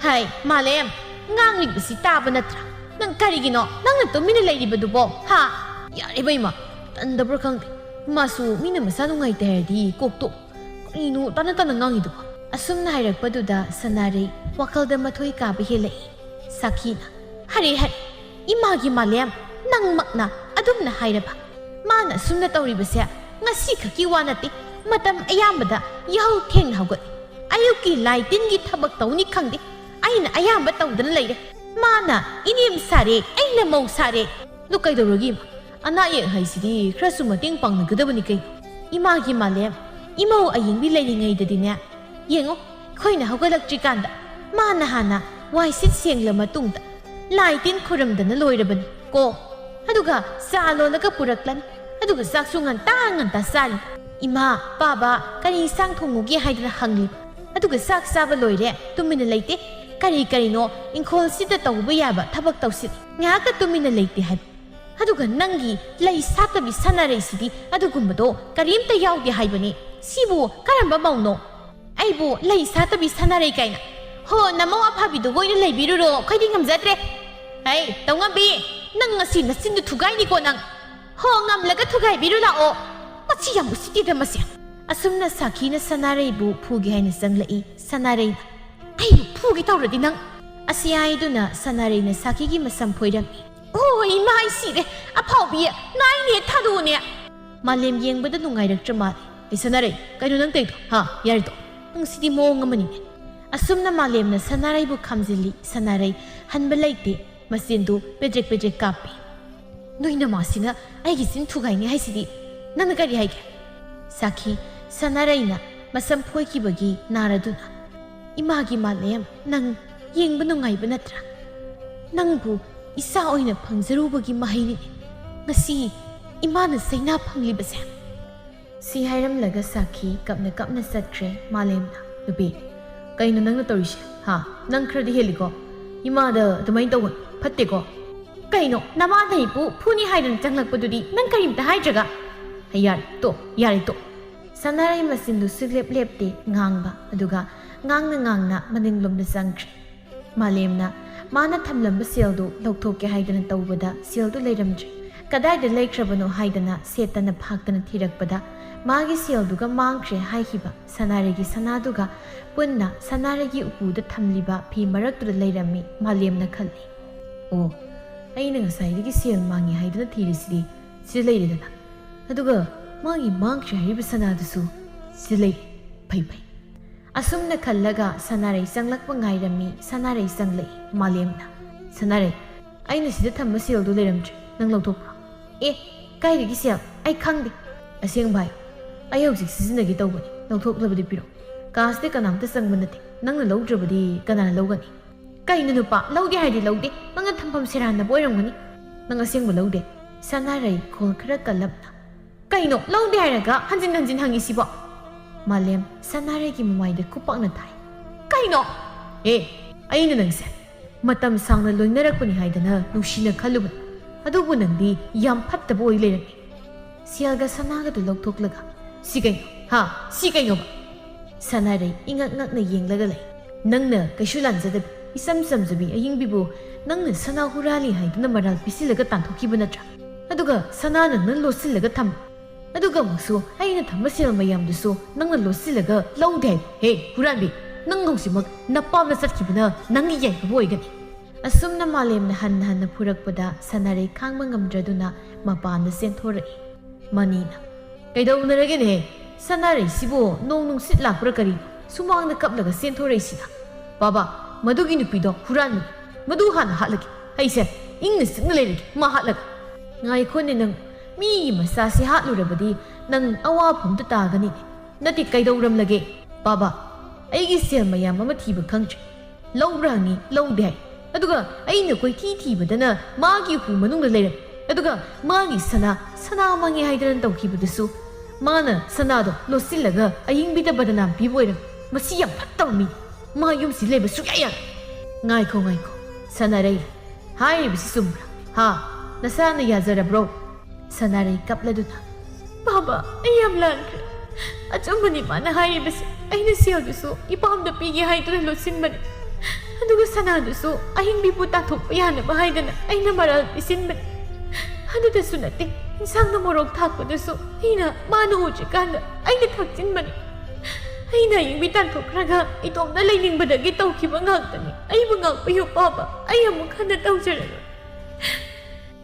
ꯍꯥꯏ ꯃꯥꯂꯦꯝ ꯉꯥꯡꯂꯤꯕꯁꯤ ꯇꯥꯕ ꯅꯠꯇ꯭ꯔꯥ ꯅꯪ ꯀꯔꯤꯒꯤꯅꯣ ꯅꯪꯅ ꯇꯨꯃꯤꯟꯅ ꯂꯩꯔꯤꯕꯗꯨꯕꯣ ꯍꯥ ꯌꯥꯔꯦꯕ ꯏꯃꯥ ꯇꯟꯗꯕ꯭ꯔꯥ ꯈꯪꯗꯦ ꯏꯃꯥꯁꯨ ꯃꯤꯅ ꯃꯁꯥ ꯅꯨꯡꯉꯥꯏꯇꯦ ꯍꯥꯏꯔꯗꯤ ꯀꯣꯛꯇꯣ ꯀꯔꯤꯅꯣ ꯇꯥꯅ ꯇꯥꯅ ꯉꯥꯡꯉꯤꯗꯨꯕꯣ ꯑꯁꯨꯝꯅ ꯍꯥꯏꯔꯛꯄꯗꯨꯗ ꯁꯅꯥꯔꯩ ꯋꯥꯈꯜꯗ ꯃꯊꯣꯏ ꯀꯥꯕ ꯍꯦꯜꯂꯛꯏ ꯁꯥꯈꯤꯅ ꯍꯔꯦ ꯏꯃꯥꯒꯤ ꯃꯥꯂꯦꯝ ꯅꯪꯃꯛꯅ ꯑꯗꯨꯝꯅ ꯍꯥꯏꯔꯕ ꯃꯥꯅ ꯑꯁꯨꯝꯅ ꯇꯧꯔꯤꯕꯁꯦ ꯉꯁꯤ ꯈꯛꯀꯤ ꯋꯥ ꯅꯠꯇꯦ ꯃꯇꯝ ꯑꯌꯥꯝꯕꯗ ꯌꯥꯍꯧ ꯊꯦꯡꯅ ꯍꯧꯒꯠꯂꯤ ꯑꯌꯨꯛꯀꯤ ꯂꯥꯏ ꯇꯤꯟꯒꯤ ꯊꯕꯛ ꯇꯧꯅꯤ ꯈꯪꯗꯦ ꯑꯩꯅ ꯑꯌꯥꯝꯕ ꯇꯧꯗꯅ ꯂꯩꯔꯦ ꯃꯥꯅ ꯏꯅꯦꯝ ꯁꯥꯔꯦ ꯑꯩꯅ ꯃꯧ ꯁꯥꯔꯦ ꯑꯗꯨ ꯀꯩꯗꯧꯔꯒꯦ ꯑꯅꯥ ꯑꯌꯦꯛ ꯍꯥꯏꯁꯤꯗꯤ ꯈꯔꯁꯨ ꯃꯇꯦꯡ ꯄꯥꯡꯅꯒꯗꯕꯅꯤ ꯀꯩꯅꯣ ꯏꯃꯥꯒꯤ ꯃꯥꯂꯦꯝ ꯏꯃꯧ ꯑꯌꯦꯡꯕꯤ ꯂꯩꯔꯤꯉꯩꯗꯗꯤꯅꯦ ꯌꯦꯡꯉꯣ ꯑꯩꯈꯣꯏꯅ ꯍꯧꯒꯠꯂꯛꯇ꯭ꯔꯤꯀꯥꯟꯗ ꯃꯥꯅ ꯍꯥꯟꯅ ꯋꯥꯏ ꯁꯤꯠ ꯁꯦꯡꯂ ꯃꯇꯨꯡꯗ ꯂꯥꯏ ꯇꯤꯟ ꯈꯨꯔꯝꯗꯅ ꯂꯣꯏꯔꯕꯅꯤ ꯀꯣ ꯑꯗꯨꯒ ꯆꯥ ꯂꯣꯜꯂꯒ ꯄꯨꯔꯛꯂꯅꯤ ꯑꯗꯨꯒ ꯆꯥꯛꯁꯨ ꯉꯟꯇꯥ ꯆꯥꯔꯤ ꯏꯃꯥ ꯕꯥꯕꯥ ꯀꯔꯤ ꯏꯟꯁꯥꯡ ꯊꯣꯡꯉꯨꯒꯦ ꯍꯥꯏꯗꯅ ꯍꯪꯂꯤꯕ ꯑꯗꯨꯒ ꯆꯥꯛ ꯆꯥꯕ ꯂꯣꯏꯔꯦ ꯇꯨꯃꯤꯟꯅ ꯂꯩꯇꯦ ꯀꯔꯤꯅꯣ ꯏꯪꯈꯣꯜꯁꯤꯗ ꯇꯧꯕ ꯌꯥꯕ ꯊꯕꯛ ꯇꯧꯁꯤꯜꯂꯤ ꯉꯥꯏꯍꯥꯛꯇ ꯇꯨꯃꯤꯟꯅ ꯂꯩꯇꯦ ꯍꯥꯏꯕ ꯑꯗꯨꯒ ꯅꯪꯒꯤ ꯂꯩ ꯁꯥꯠꯇꯕꯤ ꯁꯥꯟꯅꯔꯩꯁꯤꯗꯤ ꯑꯗꯨꯒꯨꯝꯕꯗꯣ ꯀꯔꯤꯝꯇ ꯌꯥꯎꯗꯦ ꯍꯥꯏꯕꯅꯤ ꯁꯤꯕꯨ ꯀꯔꯝꯕ ꯃꯧꯅꯣ ꯑꯩꯕꯨ ꯂꯩ ꯁꯥꯠꯇꯕꯤ ꯁꯥꯟꯅꯔꯩ ꯀꯥꯏꯅ ꯍꯣ ꯅꯃꯧ ꯑꯐꯕꯤꯗꯨꯕꯨ ꯑꯣꯏꯅ ꯂꯩꯕꯤꯔꯨꯔꯣ ꯑꯩꯈꯣꯏꯗꯤ ꯉꯝꯖꯗ꯭ꯔꯦ ꯍꯩ ꯇꯧꯉꯝꯕꯤ ꯅꯪ ꯉꯁꯤ ꯅꯆꯤꯟꯗꯨ ꯊꯨꯒꯥꯏꯅꯤꯀꯣ ꯅꯪ ꯍꯣ ꯉꯝꯂꯒ ꯊꯨꯒꯥꯏꯕꯤꯔꯨ ꯂꯥꯛꯑꯣ ꯃꯁꯤ ꯌꯥꯝ ꯎꯁꯤꯠꯇꯦꯗ ꯃꯁꯦ ꯑꯁꯨꯝꯅ ꯁꯥꯈꯤꯅ ꯁꯅꯥꯔꯩꯕꯨ ꯐꯨꯒꯦ ꯍꯥꯏꯅ ꯆꯪꯂꯛꯏ ꯁꯅꯥꯔꯩꯅ ꯑꯩꯕꯨ ꯐꯨꯒꯦ ꯇꯧꯔꯗꯤ ꯅꯪ ꯑꯁꯤ ꯍꯥꯏꯗꯨꯅ ꯁꯅꯥꯔꯩꯅ ꯁꯥꯈꯤꯒꯤ ꯃꯁꯝ ꯐꯣꯏꯔꯝꯃꯤ ꯑꯣ ꯏꯃꯥ ꯑꯩ ꯁꯤꯔꯦ ꯑꯐꯥꯎꯕꯤ ꯅꯥꯏꯅꯦ ꯊꯥꯗꯣꯛꯎꯅꯦ ꯃꯥꯂꯦꯝ ꯌꯦꯡꯕꯗ ꯅꯨꯡꯉꯥꯏꯔꯛꯇ꯭ꯔ ꯃꯥꯜꯂꯦ ꯑꯩ ꯁꯅꯥꯔꯩ ꯀꯩꯅꯣ ꯅꯪ ꯇꯧꯔꯤꯗꯣ ꯍꯥ ꯌꯥꯔꯦꯗꯣ ꯅꯪ ꯁꯤꯗꯤ ꯃꯑꯣꯡ ꯑꯃꯅꯤꯅꯦ ꯑꯁꯨꯝꯅ ꯃꯥꯂꯦꯝꯅ ꯁꯅꯥꯔꯩꯕꯨ ꯈꯥꯝꯖꯤꯜꯂꯤ ꯁꯅꯥꯔꯩ ꯍꯟꯕ ꯂꯩꯇꯦ ꯃꯆꯤꯟꯗꯨ ꯄꯦꯗ꯭ꯔꯦꯛ ꯀꯥꯞꯄꯤ ꯅꯣꯏ ꯅꯃꯥꯁꯤꯅ ꯑꯩꯒꯤ ꯆꯤꯟ ꯊꯨꯒꯥꯏꯅꯤ ꯍꯥꯏꯁꯤꯗꯤ ꯅꯪꯅ ꯀꯔꯤ ꯍꯥꯏꯒꯦ ꯁꯥꯈꯤ ꯁꯅꯥꯔꯩꯅ ꯃꯁꯝ ꯐꯣꯏꯈꯤꯕꯒꯤ ꯅꯥꯔꯗꯨꯅ ꯏꯃꯥꯒꯤ ꯃꯥꯂꯦꯝ ꯅꯪ ꯌꯦꯡꯕ ꯅꯨꯡꯉꯥꯏꯕ ꯅꯠꯇ꯭ꯔꯥ ꯅꯪꯕꯨ ꯏꯆꯥ ꯑꯣꯏꯅ ꯐꯪꯖꯔꯨꯕꯒꯤ ꯃꯍꯩꯅꯤꯅꯦ ꯉꯁꯤ ꯏꯃꯥꯅ ꯆꯩꯅꯥ ꯐꯪꯂꯤꯕꯁꯦ ꯁꯤ ꯍꯥꯏꯔꯝꯂꯒ ꯁꯥꯈꯤ ꯀꯞꯅ ꯆꯠꯈ꯭ꯔꯦ ꯃꯥꯂꯦꯝꯅ ꯅꯨꯄꯤ ꯀꯩꯅꯣ ꯅꯪꯅ ꯇꯧꯔꯤꯁꯦ ꯍꯥ ꯅꯪ ꯈꯔꯗꯤ ꯍꯦꯜꯂꯤꯀꯣ ꯏꯃꯥꯗ ꯑꯗꯨꯃꯥꯏꯅ ꯇꯧꯒꯅꯨ ꯐꯠꯇꯦꯀꯣ ꯀꯩꯅꯣ ꯅꯃꯥꯅ ꯑꯩꯕꯨ ꯐꯨꯅꯤ ꯍꯥꯏꯗꯅ ꯆꯪꯂꯛꯄꯗꯨꯗꯤ ꯅꯪ ꯀꯔꯤꯝꯇ ꯍꯥꯏꯗ꯭ꯔꯒ ꯌꯥꯔꯦ ꯇꯣ ꯁꯅꯥꯔꯩ ꯃꯆꯤꯟꯗꯨ ꯁꯨꯛꯂꯦꯞ ꯂꯦꯞꯇꯦ ꯉꯥꯡꯕ ꯑꯗꯨꯒ ꯉꯥꯡꯅ ꯃꯅꯤꯡꯂꯣꯝꯗ ꯆꯪꯈ꯭ꯔꯦ ꯃꯥꯂꯦꯝꯅ ꯃꯥꯅ ꯊꯝꯂꯝꯕ ꯁꯦꯜꯗꯨ ꯂꯧꯊꯣꯛꯀꯦ ꯍꯥꯏꯗꯅ ꯇꯧꯕꯗ ꯁꯦꯜꯗꯨ ꯂꯩꯔꯝꯗ꯭ꯔꯦ ꯀꯗꯥꯏꯗ ꯂꯩꯈ꯭ꯔꯕꯅꯣ ꯍꯥꯏꯗꯅ ꯁꯦꯠꯇꯅ ꯐꯥꯛꯇꯅ ꯊꯤꯔꯛꯄꯗ ꯃꯥꯒꯤ ꯁꯦꯜꯗꯨꯒ ꯃꯥꯡꯈ꯭ꯔꯦ ꯍꯥꯏꯈꯤꯕ ꯁꯅꯥꯔꯩꯒꯤ ꯁꯅꯥꯗꯨꯒ ꯄꯨꯟꯅ ꯁꯅꯥꯔꯩꯒꯤ ꯎꯄꯨꯗ ꯊꯝꯂꯤꯕ ꯐꯤ ꯃꯔꯛꯇꯨꯗ ꯂꯩꯔꯝꯃꯤ ꯃꯥꯂꯦꯝꯅ ꯈꯜꯂꯤ ꯑꯣ ꯑꯩꯅ ꯉꯁꯥꯏꯗꯒꯤ ꯁꯦꯜ ꯃꯥꯡꯉꯤ ꯍꯥꯏꯗꯅ ꯊꯤꯔꯤꯁꯤꯗꯤ ꯁꯤꯗ ꯂꯩꯔꯦꯗꯅ ꯑꯗꯨꯒ ꯃꯥꯒꯤ ꯃꯥꯡꯈ꯭ꯔꯦ ꯍꯥꯏꯔꯤꯕ ꯁꯅꯥꯗꯨꯁꯨ ꯁꯤꯗ ꯂꯩꯔꯦ ꯐꯩ ꯑꯁꯨꯝꯅ ꯈꯜꯂꯒ ꯁꯅꯥꯔꯩ ꯆꯪꯂꯛꯄ ꯉꯥꯏꯔꯝꯃꯤ ꯁꯅꯥꯔꯩ ꯆꯪꯂꯛꯏ ꯃꯥꯂꯦꯝꯅ ꯁꯅꯥꯔꯩ ꯑꯩꯅ ꯁꯤꯗ ꯊꯝꯕ ꯁꯦꯜꯗꯨ ꯂꯩꯔꯝꯗ꯭ꯔꯦ ꯅꯪ ꯂꯧꯊꯣꯛꯄ꯭ꯔꯣ ꯀꯥꯏꯗꯒꯤ ꯁꯦꯜ ꯑꯩ ꯈꯪꯗꯦ ꯑꯁꯦꯡꯕ ꯍꯥꯏ ꯑꯩ ꯍꯧꯖꯤꯛ ꯁꯤꯖꯤꯟꯅꯒꯦ ꯇꯧꯕꯅꯤ ꯂꯧꯊꯣꯛꯂꯕꯗꯤ ꯄꯤꯔꯛꯑꯣ ꯀꯥꯁꯤꯗ ꯀꯅꯥꯝꯇ ꯆꯪꯕ ꯅꯠꯇꯦ ꯅꯪꯅ ꯂꯧꯗ꯭ꯔꯕꯗꯤ ꯀꯅꯥꯅ ꯂꯧꯒꯅꯤ ꯀꯩꯅꯣ ꯅꯨꯄꯥ ꯂꯧꯗꯦ ꯍꯥꯏꯗꯤ ꯂꯧꯗꯦ ꯅꯪꯅ ꯊꯝꯐꯝ ꯁꯦꯔꯥꯟꯅꯕ ꯑꯣꯏꯔꯝꯒꯅꯤ ꯅꯪ ꯑꯁꯦꯡꯕ ꯂꯧꯗꯦ ꯁꯅꯥꯔꯩ ꯈꯣꯜ ꯈꯔ ꯀꯜꯂꯞꯅ ꯀꯩꯅꯣ ꯂꯧꯗꯦ ꯍꯥꯏꯔꯒ ꯍꯟꯖꯤꯟ ꯍꯪꯉꯤꯁꯤꯕꯣ ꯃꯥꯂꯦꯝ ꯁꯅꯥꯔꯩꯒꯤ ꯃꯃꯥꯏꯗ ꯈꯨꯄꯥꯛꯅ ꯊꯥꯏ ꯀꯩꯅꯣ ꯑꯩꯅ ꯅꯪꯁꯦ ꯃꯇꯝ ꯁꯥꯡꯅ ꯂꯣꯏꯅꯔꯛꯄꯅꯤ ꯍꯥꯏꯗꯅ ꯅꯨꯡꯁꯤꯅ ꯈꯜꯂꯨꯕꯅꯤ ꯑꯗꯨꯕꯨ ꯅꯪꯗꯤ ꯌꯥꯝ ꯐꯠꯇꯕ ꯑꯣꯏ ꯂꯩꯔꯝꯃꯤ ꯁꯦꯜꯒ ꯁꯅꯥꯒꯗꯨ ꯂꯧꯊꯣꯛꯂꯒ ꯁꯤ ꯀꯩꯅꯣꯕ ꯁꯅꯥꯔꯩ ꯏꯉꯛ ꯉꯛꯅ ꯌꯦꯡꯂꯒ ꯂꯩ ꯅꯪꯅ ꯀꯩꯁꯨ ꯂꯥꯟꯖꯗꯕꯤ ꯏꯆꯝ ꯆꯝꯖꯕꯤ ꯑꯌꯤꯡꯕꯤꯕꯨ ꯅꯪꯅ ꯁꯅꯥ ꯍꯨꯔꯥꯜꯂꯤ ꯍꯥꯏꯗꯨꯅ ꯃꯔꯥꯜ ꯄꯤꯁꯤꯜꯂꯒ ꯇꯥꯟꯊꯣꯛꯈꯤꯕ ꯅꯠꯇ꯭ꯔꯥ ꯑꯗꯨꯒ ꯁꯅꯥꯅ ꯅꯪ ꯂꯣꯠꯁꯤꯜꯂꯒ ꯊꯝꯕ ꯑꯗꯨꯒ ꯑꯃꯨꯛꯁꯨ ꯑꯩꯅ ꯊꯝꯕ ꯁꯦꯜ ꯃꯌꯥꯝꯗꯨꯁꯨ ꯅꯪꯅ ꯂꯣꯠꯁꯤꯜꯂꯒ ꯂꯧꯗꯦ ꯍꯥꯏ ꯍꯨꯔꯥꯟꯕꯤ ꯅꯪ ꯍꯧꯖꯤꯛꯃꯛ ꯅꯄꯥꯝꯅ ꯆꯠꯈꯤꯕꯅ ꯅꯪꯒꯤ ꯌꯥꯏꯐꯕ ꯑꯣꯏꯒꯅꯤ ꯑꯁꯨꯝꯅ ꯃꯥꯂꯦꯝꯅ ꯍꯟꯅ ꯐꯨꯔꯛꯄꯗ ꯁꯅꯥꯔꯩ ꯈꯥꯡꯕ ꯉꯝꯗ꯭ꯔꯗꯨꯅ ꯃꯄꯥꯟꯗ ꯆꯦꯟꯊꯣꯔꯛꯏ ꯃꯅꯤꯅ ꯀꯩꯗꯧꯅꯔꯒꯦꯅꯦ ꯁꯅꯥꯔꯩꯁꯤꯕꯨ ꯅꯣꯡ ꯅꯨꯡꯁꯤꯠ ꯂꯥꯛꯄ꯭ꯔꯥ ꯀꯔꯤꯅꯣ ꯁꯨꯃꯥꯡꯗ ꯀꯞꯂꯒ ꯆꯦꯟꯊꯣꯔꯛꯏꯁꯤꯅ ꯕꯥꯕꯥ ꯃꯗꯨꯒꯤ ꯅꯨꯄꯤꯗꯣ ꯍꯨꯔꯥꯟꯕꯅꯤ ꯃꯗꯨ ꯍꯥꯟꯅ ꯍꯥꯠꯂꯒꯦ ꯑꯩꯁꯦ ꯏꯪꯅ ꯆꯤꯛꯅ ꯂꯩꯔꯒꯦ ꯃꯥ ꯍꯥꯠꯂꯒ ꯉꯥꯏꯈꯣꯅꯦ ꯅꯪ ꯃꯤꯒꯤ ꯃꯆꯥꯁꯤ ꯍꯥꯠꯂꯨꯔꯕꯗꯤ ꯅꯪ ꯑꯋꯥꯐꯝꯗ ꯇꯥꯒꯅꯤꯅꯦ ꯅꯠꯇꯦ ꯀꯩꯗꯧꯔꯝꯂꯒꯦ ꯕꯥꯕꯥ ꯑꯩꯒꯤ ꯁꯦꯜ ꯃꯌꯥꯝ ꯑꯃ ꯊꯤꯕ ꯈꯪꯗ꯭ꯔꯦ ꯂꯧꯕ꯭ꯔꯥ ꯍꯪꯉꯤ ꯂꯧꯗꯦ ꯍꯥꯏ ꯑꯗꯨꯒ ꯑꯩꯅ ꯀꯣꯏꯊꯤ ꯊꯤꯕꯗꯅ ꯃꯥꯒꯤ ꯎꯄꯨ ꯃꯅꯨꯡꯗ ꯂꯩꯔꯝꯃꯤ ꯑꯗꯨꯒ ꯃꯥꯒꯤ ꯁꯅꯥ ꯃꯥꯡꯉꯦ ꯍꯥꯏꯗꯅ ꯇꯧꯈꯤꯕꯗꯨꯁꯨ ꯃꯥꯅ ꯁꯅꯥꯗꯣ ꯂꯣꯠꯁꯤꯜꯂꯒ ꯑꯌꯤꯡꯕꯤꯗ ꯕꯗꯅꯥꯝ ꯄꯤꯕ ꯑꯣꯏꯔꯝꯃꯤ ꯃꯁꯤ ꯌꯥꯝ ꯐꯠꯇꯕ ꯃꯤ ꯃꯥ ꯌꯨꯝꯁꯤ ꯂꯩꯕ ꯁꯨꯛꯌꯥ ꯌꯥꯔꯣꯏ ꯉꯥꯏꯈꯣ ꯁꯅꯥꯔꯩ ꯍꯥꯏꯔꯤꯕꯁꯤ ꯆꯨꯝꯕ꯭ꯔꯥ nasana yazarabro. Sanaray kapladuna. Baba, ay yam lankre. Achambani mana haibase. Ay nasiyagdusu, ipamda pigi haiduna losinbani. Aduga sanadusu, ahing bipu tathok payana bahaidana, ay namaral isinbani. Adudasu nate, insang na morog thakpadusu, hina mano ujikanda, ay nathaksinbani. Ay na yung bitan ko kraga, itong nalaling badagi tau kibangagtani, ay mangagpayo papa, ay amok hana tau jarano.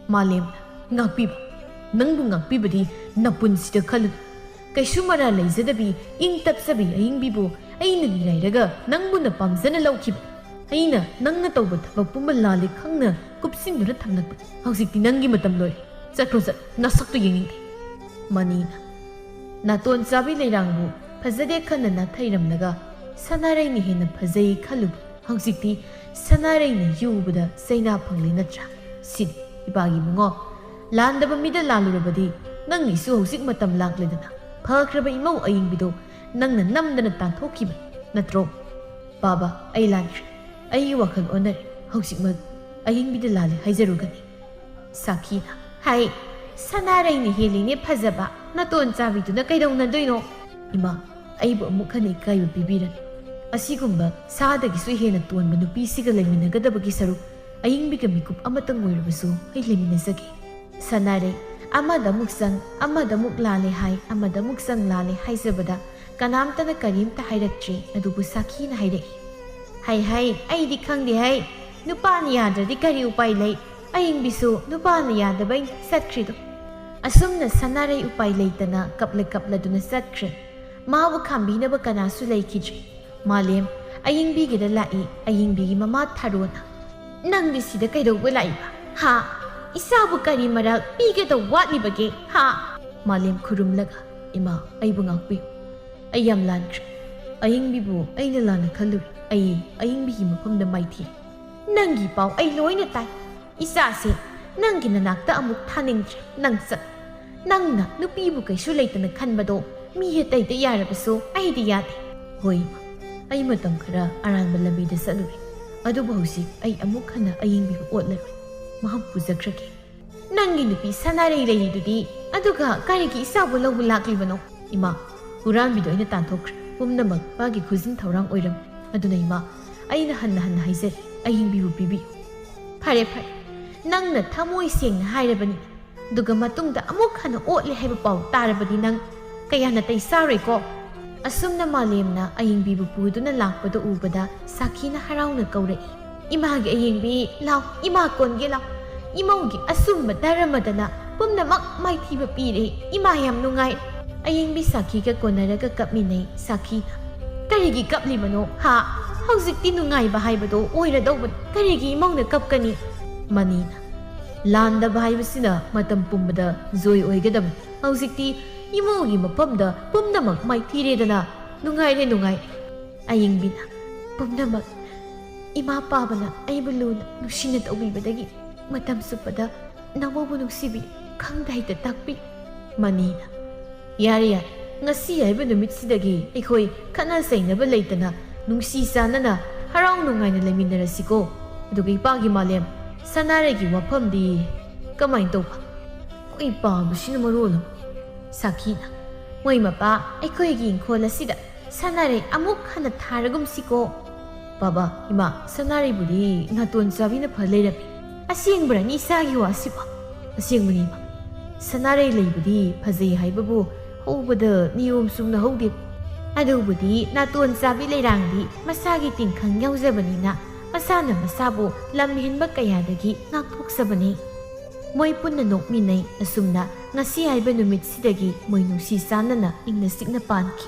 Malim, ngakpiba. Nangbu ngakpibadi napunsida khalud. Kaisu mara laizadabi, ing tapsabi aying bibu, ay nagirairaga, nangbu na pamzana lawkib. Ayna, nang natawba tabag pumalali kang na kupsindura tamnagba. Hausikti nangi matam loy. Sakrosat, nasakto yinging. Manina. Naton sabi layrangbu, pazade kana nathayramnaga, sanaray ni hina pazay khalub. Hausikti, sanaray na yubada sayna pangli natra. Sid, ibagi mo Landaba mida lalurabadi, nang isu hausik matam lakledana. Phakraba imaw aying bido, nang namdana tanthokib. Natro, Baba, ay landri. Ay wakal onari, hausik mag, aying bida lali haizarugani. Sakina, Hai, sanaray ni hili ni pazaba, naton sabi to na kaidaw na doino. Ima, ay bu amukhan kayo bibiran. Asigumba, saadagi suihena tuwan manupisiga layminagadabagi saruk, aying bigamikup amatang moirabasu, ay layminazagi. Sanaray, amada muksang, amada muklale hai, amada muksang lale hai zabada, kanamta na karimta hayratri, adubu saki na hayray. Hai, ay di kang di hai, nupa niya di kari upay lay, aying bisu, nupa niya dabay satkrido. Asum na sanaray upay lay tana, kapla do na satkri, maawa kambi na ba kana sulay kijri. Malim, aying bigi na lai, aying bigi mamat haruna. Nang disida kay daw wala iba, ha? Isabu kari maral, bigay daw watli bagay, ha? Malim kurumlaga, ima, ay bungakpi. Ayam lankri. Aying bibu, ay nalana kaluri. Aying bigi mapam na maiti. Nanggi pao ay loy na tay. Isasi, nanggi nanakta amuk taning nang sat. Nang na, nupibu kay sulay ta nagkanbado, mihetay da yarabaso, ay di yate. Hoy, ay matam kara aran malabida sa luri. Adubo hausik ay amuk hana aying bibu otlaru. Mahampuzakrake. Nanggi nupi sanaray layidudi, aduga kariki isabu lawu laklibano. Ima, huran bido ay natanthokra. Pumnamag pagi khuzin thaurang oiram. Aduna ima, ay hanna haizari, aying bibu bibi. Pare, nang na thamoy siyang na hairabani. Duga matungda amuk hana otle haiba pao tarabani nang, kaya natay saray ko. Asum na malim na aying bibu pudo na lakpado ubada, saki na haraw na kaurai. Imagi aying bi, law, imakon gilaw. Imawgi asum madaramada na, pumnamak may tiba pire, imayam nungay. Aying bi saki ka konaraga kapminay, saki na. Karigi kaplibano, ha? Hausik tinungay bahay ba do, oira daw ba, karigi imaw na kapkani. Manina, landa bahay ba sina matampumada, zoy oigadam. Hausik ti, imawgi mapamda, pumnamak may tireda na, nungay. Aying bina, pumnamak, imapaba na ay baluna nung sinat awibadagi. Matam supada, nawawunong sibi, kang dahi tatakpi. Manina, yari, ngasi ay ba numit sidagi, ikoy kanasay na balay na, nung sisa na, haraw nungay na lamin na rasiko. Dugay pagi malim, sanaragi wapam di, kamain to pa. Kung ipago sinamarulong. Sakina, way mapa, ikoy ging kola sida, sanaray amuk hana taragum siko. Baba, ima, sanaray budi, natun sabi na palayrapi. Asiyang bara ni isagi wasipa. Asiyang manima. Sanaray lay budi, pazay hay babu, hubada niyom sum na hugdip. Ado budi, natun sabi layrang di, masagi tingkang yaw zabani na, masana masabo, lamihin ba kaya dagi, ngakpok sabani. Moy pun na nokminay, asum na, ngasi hay ba numit sidagi, moy nung sisana na, ingnasik na panki.